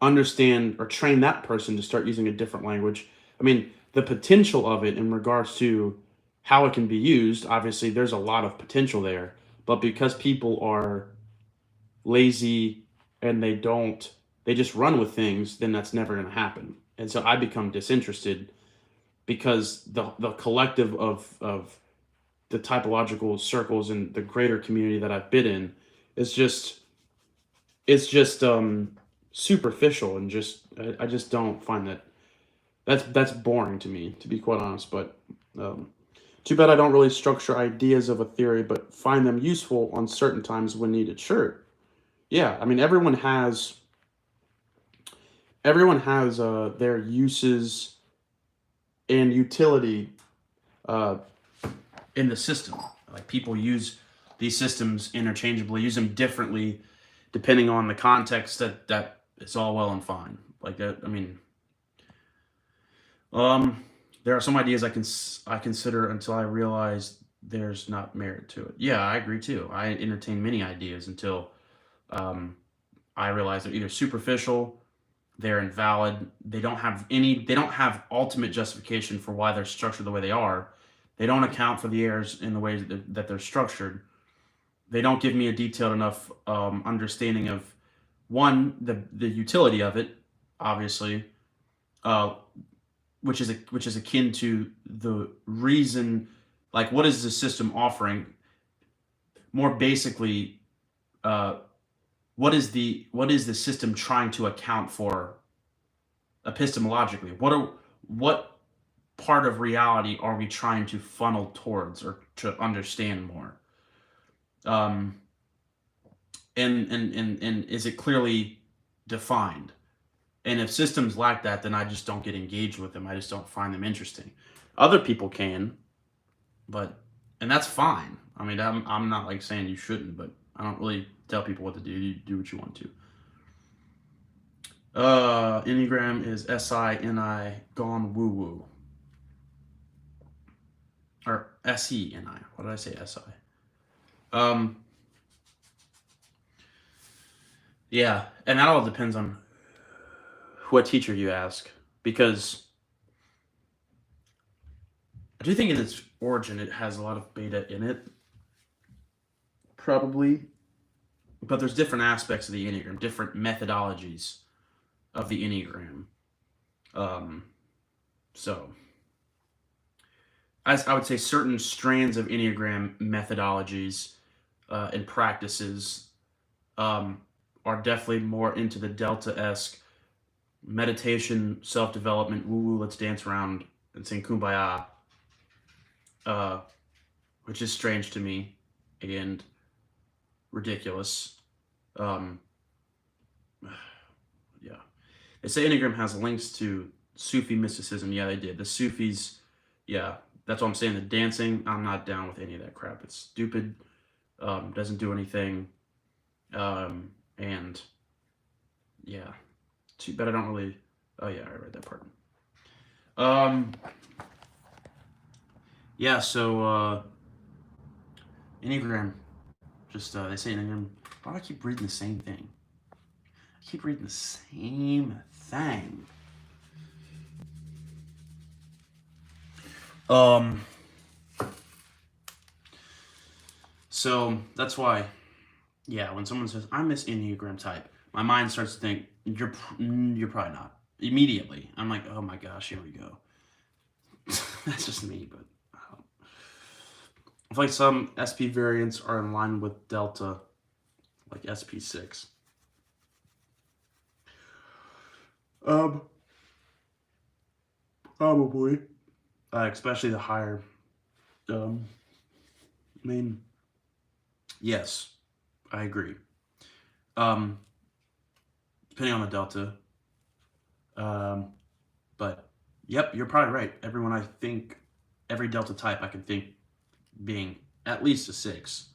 Speaker 3: understand or train that person to start using a different language. I mean, the potential of it in regards to how it can be used, obviously there's a lot of potential there, but because people are lazy and they just run with things, then that's never going to happen. And so I become disinterested, because the collective of the typological circles and the greater community that I've been in is just, it's just superficial, and just I just don't find that That's boring to me, to be quite honest. But too bad I don't really structure ideas of a theory, but find them useful on certain times when needed. Sure, yeah. I mean, everyone has their uses and utility in the system. Like people use these systems interchangeably, use them differently depending on the context. That it's all well and fine. Like that. I mean, there are some ideas I consider until I realize there's not merit to it. Yeah, I agree too. I entertain many ideas until um, I realize they're either superficial, they're invalid, they don't have ultimate justification for why they're structured the way they are. They don't account for the errors in the ways that they're structured. They don't give me a detailed enough understanding of one, the utility of it, obviously, uh, which is akin to the reason, like what is the system offering? More basically, uh, what is the system trying to account for epistemologically? What part of reality are we trying to funnel towards or to understand more? Um, and is it clearly defined? And if systems lack that, then I just don't get engaged with them. I just don't find them interesting. Other people can, but and that's fine. I mean, I'm not like saying you shouldn't, but I don't really tell people what to do. You do what you want to. Enneagram is SI-NI gone woo woo. Or SE-NI. What did I say? SI. Yeah, and that all depends on what teacher you ask, because I do think in its origin it has a lot of beta in it, probably, but there's different aspects of the Enneagram, different methodologies of the Enneagram. So, as I would say, certain strands of Enneagram methodologies and practices are definitely more into the Delta-esque meditation, self-development, woo-woo, let's dance around and sing Kumbaya, which is strange to me and ridiculous. Yeah. They say Enneagram has links to Sufi mysticism. Yeah, they did. The Sufis, yeah, that's what I'm saying. The dancing, I'm not down with any of that crap. It's stupid, doesn't do anything, and yeah, but I don't really. Oh yeah, I read that part. Yeah. So Enneagram, just they say Enneagram. Why do I keep reading the same thing? I keep reading the same thing. So that's why, yeah, when someone says I'm this Enneagram type, my mind starts to think you're probably not. Immediately, I'm like, oh my gosh, here we go. That's just me, but I feel like some SP variants are in line with Delta, like SP6. Probably. Especially the higher. I mean, yes, I agree. Depending on the Delta. But yep, you're probably right. Every Delta type I can think being at least a 6.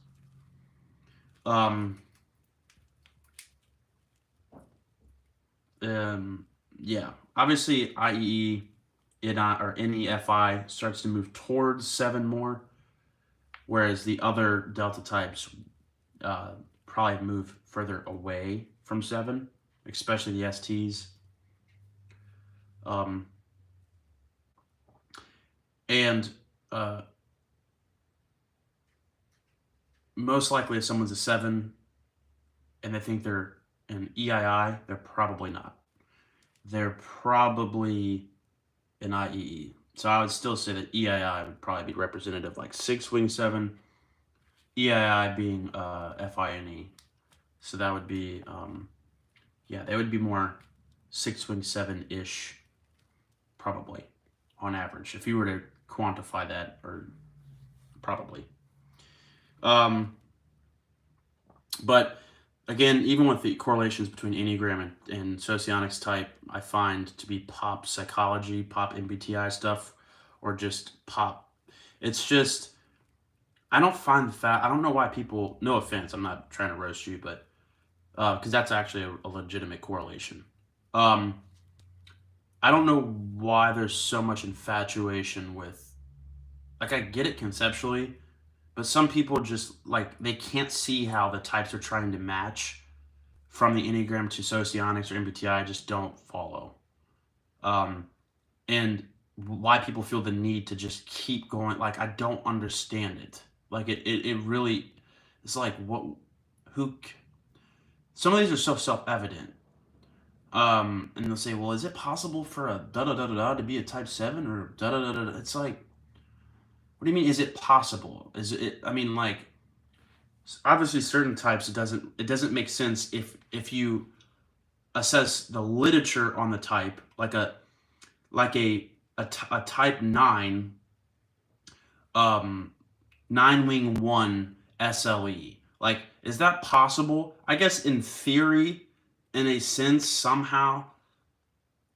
Speaker 3: Yeah, obviously IEE or NEFI starts to move towards 7 more, whereas the other Delta types probably move further away from 7, especially the STs. And most likely if someone's a 7 and they think they're an EII, they're probably not. They're probably an IEE. So I would still say that EII would probably be representative, like 6 wing 7, EII being FINE. So that would be, yeah, they would be more 6 wing 7-ish
Speaker 1: probably, on average. If you were to quantify that, or probably. But again, even with the correlations between Enneagram and Socionics type, I find to be pop psychology, pop MBTI stuff, or just pop. It's just, I don't find the fact, I don't know why people, no offense, I'm not trying to roast you, but, because that's actually a legitimate correlation. I don't know why there's so much infatuation with, like, I get it conceptually, but some people just, like, they can't see how the types are trying to match from the Enneagram to Socionics or MBTI. Just don't follow. And why people feel the need to just keep going, like, I don't understand it. Like, it really, it's like, what, who, some of these are so self-evident. And they'll say, well, is it possible for a da-da-da-da-da to be a type 7 or da-da-da-da-da? It's like, what do you mean, is it possible? Is it, I mean, like, obviously certain types, it doesn't make sense if you assess the literature on the type, like a type 9, 9-wing 1 SLE. Like, is that possible? I guess in theory, in a sense, somehow, in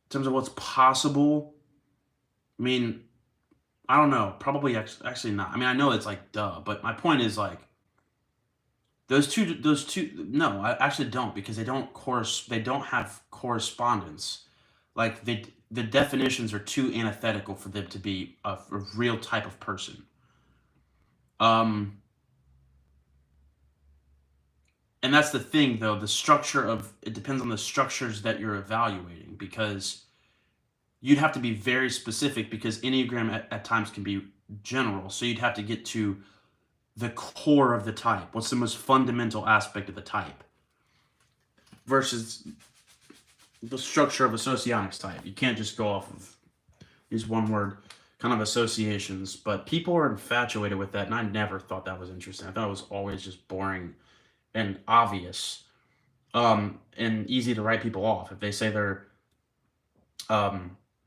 Speaker 1: terms of what's possible, I mean, I don't know. Probably actually not. I mean, I know it's like duh, but my point is, like, those two. No, I actually don't, because they don't have correspondence. Like, the definitions are too antithetical for them to be a real type of person. And that's the thing, though. The structure of it depends on the structures that you're evaluating, because you'd have to be very specific, because Enneagram at times can be general. So you'd have to get to the core of the type. What's the most fundamental aspect of the type versus the structure of a Socionics type. You can't just go off of these one word kind of associations. But people are infatuated with that, and I never thought that was interesting. I thought it was always just boring and obvious, and easy to write people off. If they say they're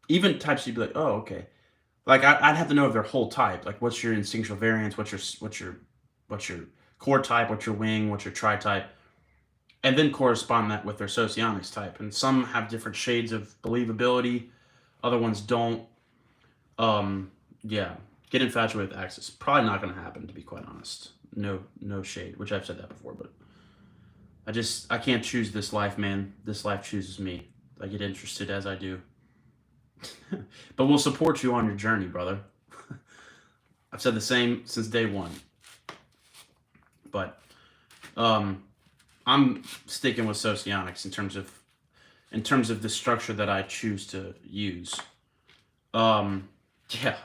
Speaker 1: even types, you'd be like, oh, okay. Like, I'd have to know their whole type. Like, what's your instinctual variance? What's your core type? What's your wing? What's your tri-type? And then correspond that with their Socionics type. And some have different shades of believability. Other ones don't. Yeah. Get infatuated with Axis. Probably not going to happen, to be quite honest. No shade, which I've said that before, but I can't choose this life, man. This life chooses me. I get interested as I do. But we'll support you on your journey, brother. I've said the same since day one. But I'm sticking with Socionics in terms of the structure that I choose to use. Yeah.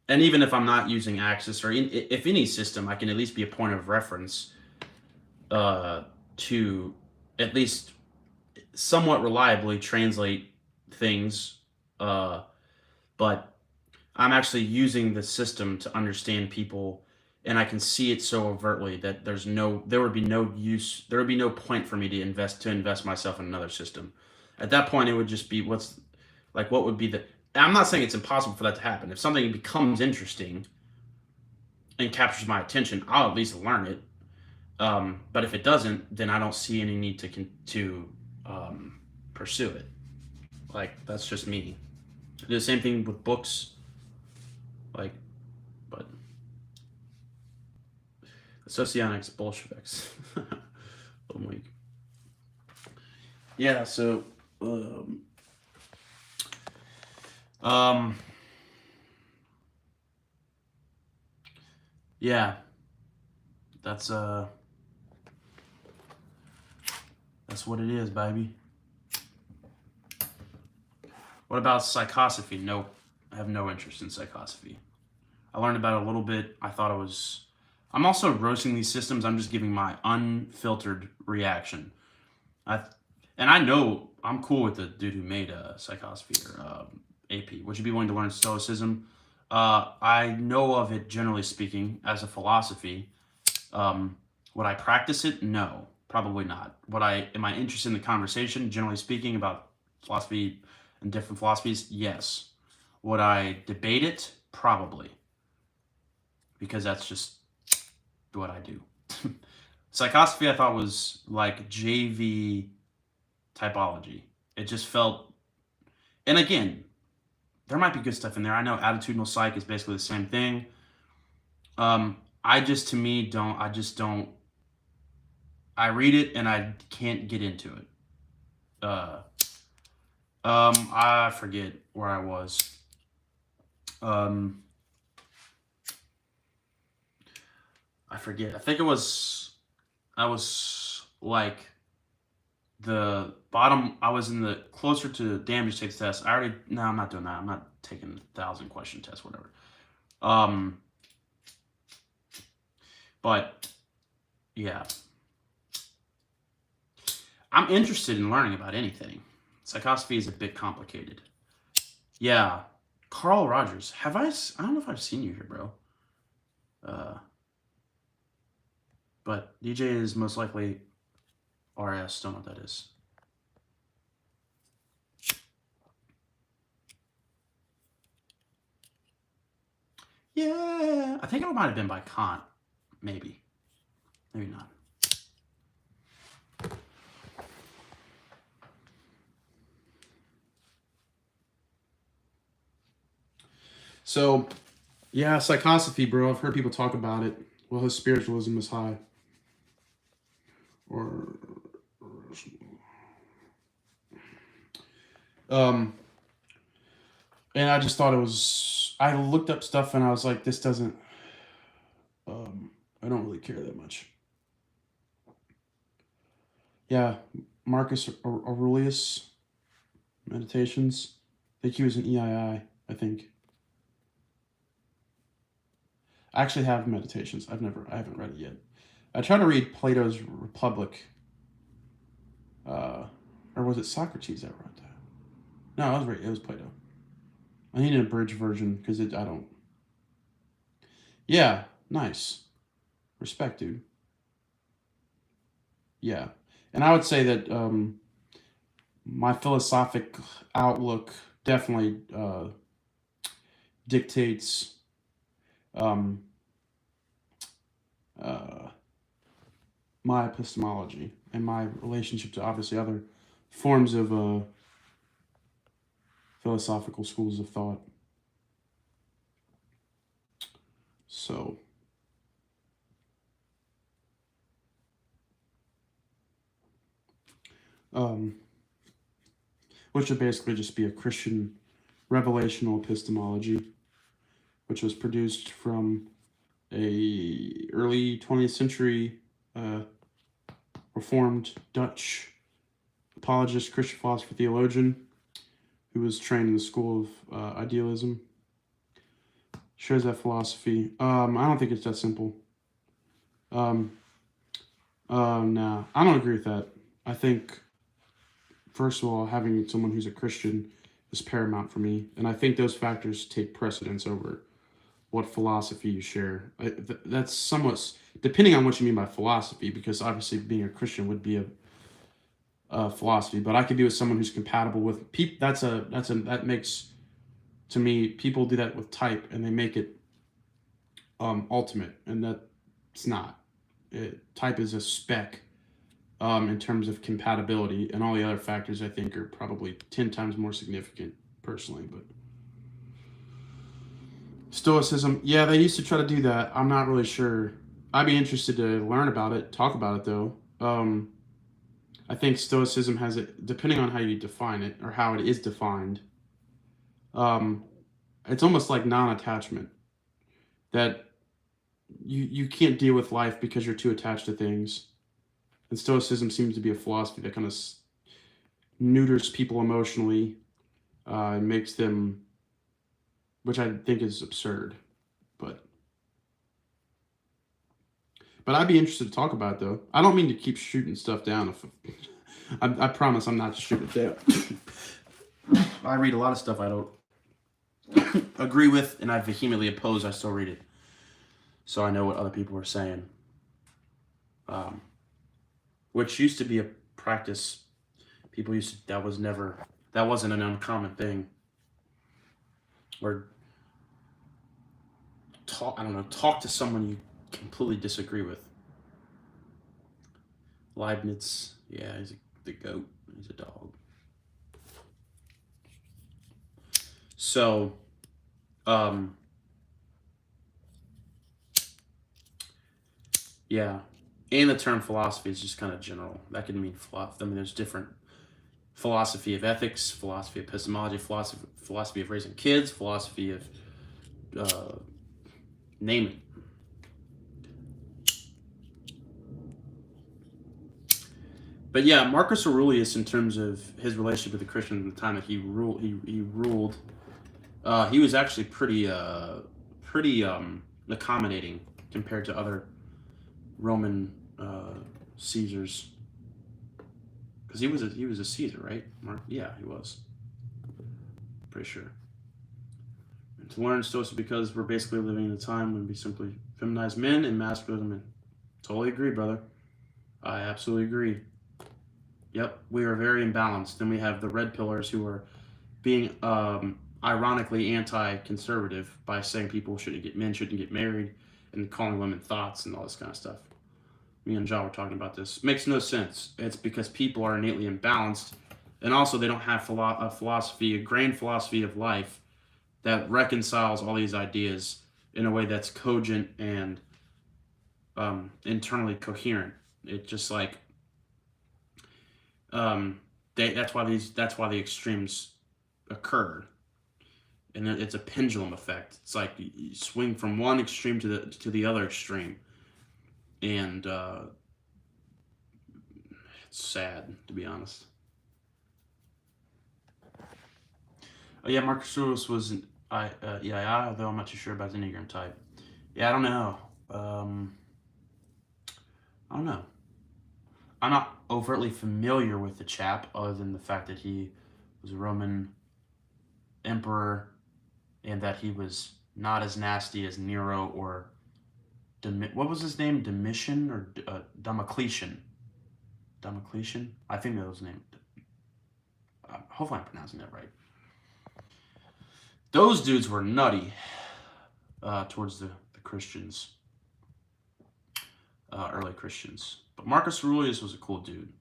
Speaker 1: And even if I'm not using Axis, or if any system, I can at least be a point of reference to at least somewhat reliably translate things. But I'm actually using the system to understand people, and I can see it so overtly that there would be no point for me to invest myself in another system. At that point, it would just be what would be the. I'm not saying it's impossible for that to happen. If something becomes interesting and captures my attention, I'll at least learn it. But if it doesn't, then I don't see any need to pursue it. Like, that's just me. I do the same thing with books. Like, but Socionics, Bolsheviks. I'm weak. Yeah, so yeah, that's what it is, baby. What about psychosophy? Nope, I have no interest in psychosophy. I learned about it a little bit. I'm also roasting these systems. I'm just giving my unfiltered reaction. I know I'm cool with the dude who made psychosophy or AP. Would you be willing to learn Stoicism? I know of it, generally speaking, as a philosophy. Would I practice it? No, probably not. Am I interested in the conversation, generally speaking, about philosophy and different philosophies? Yes. Would I debate it? Probably. Because that's just what I do. Psychosophy I thought was like JV typology. It just felt, and again, there might be good stuff in there. I know attitudinal psych is basically the same thing. I just don't. I read it and I can't get into it. I forget where I was. I forget. I think I was like the bottom. I was in the closer to damage takes test. I'm not doing that. I'm not taking 1,000 question test, whatever. But yeah, I'm interested in learning about anything. Psychosophy is a bit complicated. Yeah, Carl Rogers. I don't know if I've seen you here, bro. But DJ is most likely RS. Don't know what that is. Yeah, I think it might have been by Kant. Maybe not. So, yeah, psychosophy, bro. I've heard people talk about it. Well, his spiritualism is high. And I just thought it was. I looked up stuff and I was like, this doesn't. I don't really care that much. Yeah, Marcus Aurelius Meditations. I think he was an EII. I think. I actually have Meditations. I haven't read it yet. I tried to read Plato's Republic. Or was it Socrates that wrote that? No, it was Plato. I need an abridged version because I don't. Yeah, nice. Respect, dude. Yeah. And I would say that my philosophic outlook definitely dictates my epistemology and my relationship to obviously other forms of philosophical schools of thought. So, which would basically just be a Christian revelational epistemology, which was produced from a early 20th century Reformed Dutch apologist, Christian philosopher, theologian, who was trained in the school of idealism. Shares that philosophy. I don't think it's that simple. No, I don't agree with that. I think, first of all, having someone who's a Christian is paramount for me, and I think those factors take precedence over what philosophy you share. That's somewhat depending on what you mean by philosophy, because obviously being a Christian would be a philosophy, but I could be with someone who's compatible with people. That makes, to me, people do that with type and they make it ultimate, and that's not. Type is a spec in terms of compatibility, and all the other factors I think are probably 10 times more significant personally. But Stoicism, yeah, they used to try to do that. I'm not really sure. I'd be interested to learn about it, talk about it though. I think Stoicism has it, depending on how you define it or how it is defined. It's almost like non-attachment, that you can't deal with life because you're too attached to things. And Stoicism seems to be a philosophy that kind of neuters people emotionally, and makes them, which I think is absurd, but I'd be interested to talk about it though. I don't mean to keep shooting stuff down. I promise I'm not just shooting it down. I read a lot of stuff I don't agree with, and I vehemently oppose. I still read it, so I know what other people are saying. Which used to be a practice. People used to, that was never that wasn't an uncommon thing. Or talk to someone you completely disagree with. Leibniz, yeah, he's the goat. He's a dog. So, yeah, and the term philosophy is just kind of general. That can mean there's different philosophy of ethics, philosophy of epistemology, philosophy of raising kids, philosophy of name it. But yeah, Marcus Aurelius, in terms of his relationship with the Christians at the time that he ruled, he was actually pretty accommodating compared to other Roman Caesars, because he was a Caesar, right? Yeah, he was. Pretty sure. And to learn Stoicism, because we're basically living in a time when we simply feminize men and masculinize women. Totally agree, brother. I absolutely agree. Yep, we are very imbalanced. Then we have the red pillars who are being ironically anti-conservative by saying men shouldn't get married, and calling women thoughts and all this kind of stuff. Me and John were talking about this. Makes no sense. It's because people are innately imbalanced, and also they don't have a grained philosophy of life that reconciles all these ideas in a way that's cogent and internally coherent. It's just like that's why the extremes occur, and it's a pendulum effect. It's like you swing from one extreme to the other extreme, and it's sad, to be honest. Oh yeah, Marcus Aurelius was an IEI, although I'm not too sure about his Enneagram type. Yeah, I don't know. I don't know. I'm not overtly familiar with the chap, other than the fact that he was a Roman emperor, and that he was not as nasty as Nero or what was his name? Domitian or Damocletian? Damocletian? I think that was his name. Hopefully I'm pronouncing that right. Those dudes were nutty towards the Christians, early Christians. But Marcus Aurelius was a cool dude.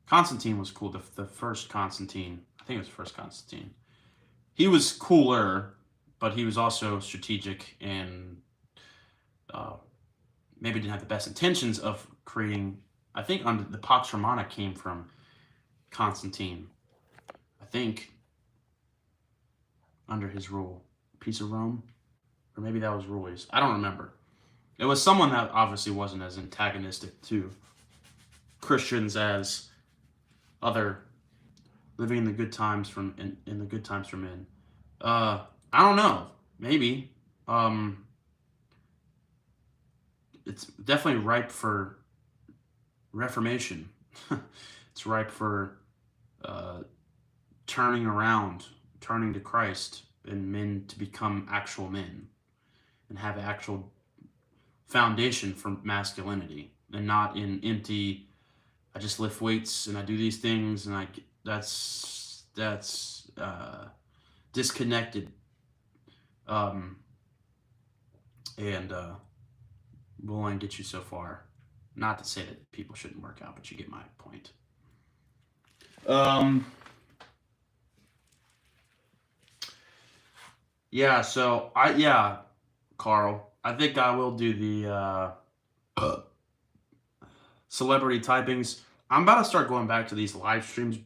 Speaker 1: Constantine was cool. The first Constantine, I think it was the first Constantine. He was cooler, but he was also strategic and maybe didn't have the best intentions of creating. I think the Pax Romana came from Constantine. I think under his rule, Peace of Rome, or maybe that was Roy's. I don't remember. It was someone that obviously wasn't as antagonistic to Christians as other living in the good times in the good times for men. I don't know. Maybe. It's definitely ripe for reformation. It's ripe for turning around, turning to Christ, and men to become actual men and have an actual foundation for masculinity, and not in empty, I just lift weights and I do these things and that's disconnected, and will only get you so far. Not to say that people shouldn't work out, but you get my point. Yeah, so Carl, I think I will do the celebrity typings. I'm about to start going back to these live streams,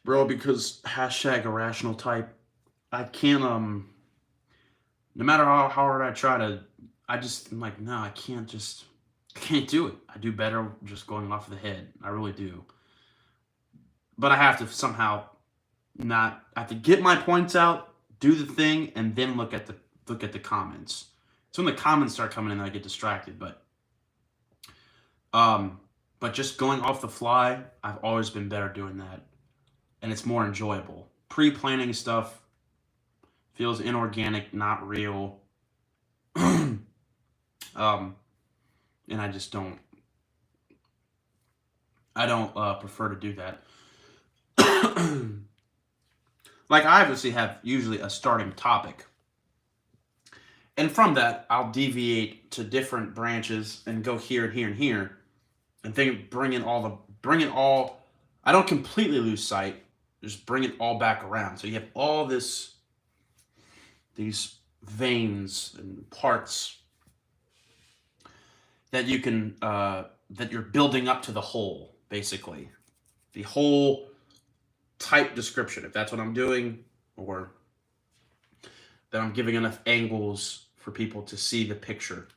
Speaker 1: bro, because #irrational type. I can't no matter how hard I try to, I'm like, no, I can't do it. I do better just going off the head. I really do. But I have to somehow I have to get my points out, do the thing, and then look at the comments. So when the comments start coming in, I get distracted. But just going off the fly, I've always been better doing that, and it's more enjoyable. Pre-planning stuff feels inorganic, not real. And I just don't. I don't prefer to do that. like I obviously have usually a starting topic. And from that, I'll deviate to different branches and go here and here and here, and bring in all. I don't completely lose sight. Just bring it all back around. So you have all these veins and parts that you can that you're building up to the whole, basically, the whole type description. If that's what I'm doing, or that I'm giving enough angles for people to see the picture.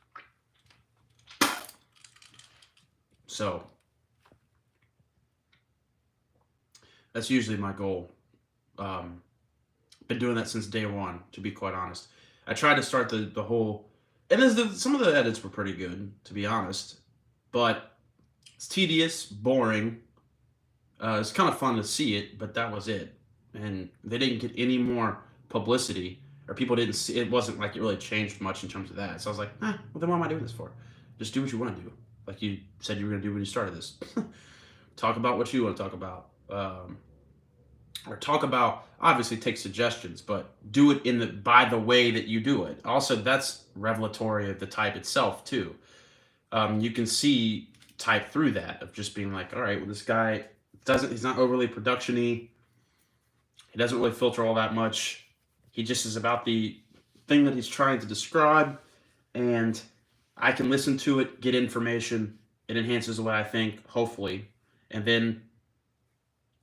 Speaker 1: So that's usually my goal. Been doing that since day one, to be quite honest. I tried to start the whole, and some of the edits were pretty good, to be honest, but it's tedious, boring. It's kind of fun to see it, but that was it. And they didn't get any more publicity, or people didn't see. It wasn't like it really changed much in terms of that. So I was like, well, then what am I doing this for? Just do what you want to do, like you said you were going to do when you started this. Talk about what you want to talk about. Or talk about, obviously take suggestions, but do it by the way that you do it. Also, that's revelatory of the type itself too. You can see type through that, of just being like, all right, well, this guy he's not overly production-y. He doesn't really filter all that much. He just is about the thing that he's trying to describe, and I can listen to it, get information. It enhances the way I think, hopefully, and then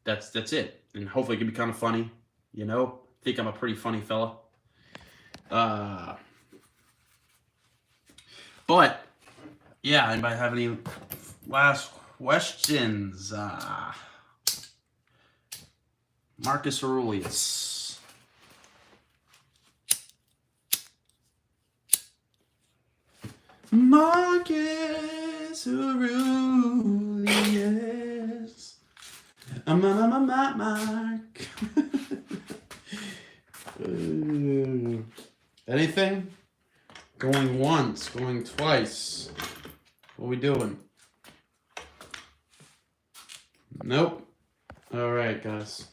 Speaker 1: that's it. And hopefully it can be kind of funny, you know? I think I'm a pretty funny fella. But, yeah, anybody have any last questions? Marcus Aurelius. Marcus Aurelius. Mark. Anything? Going once, going twice. What are we doing? Nope. All right, guys.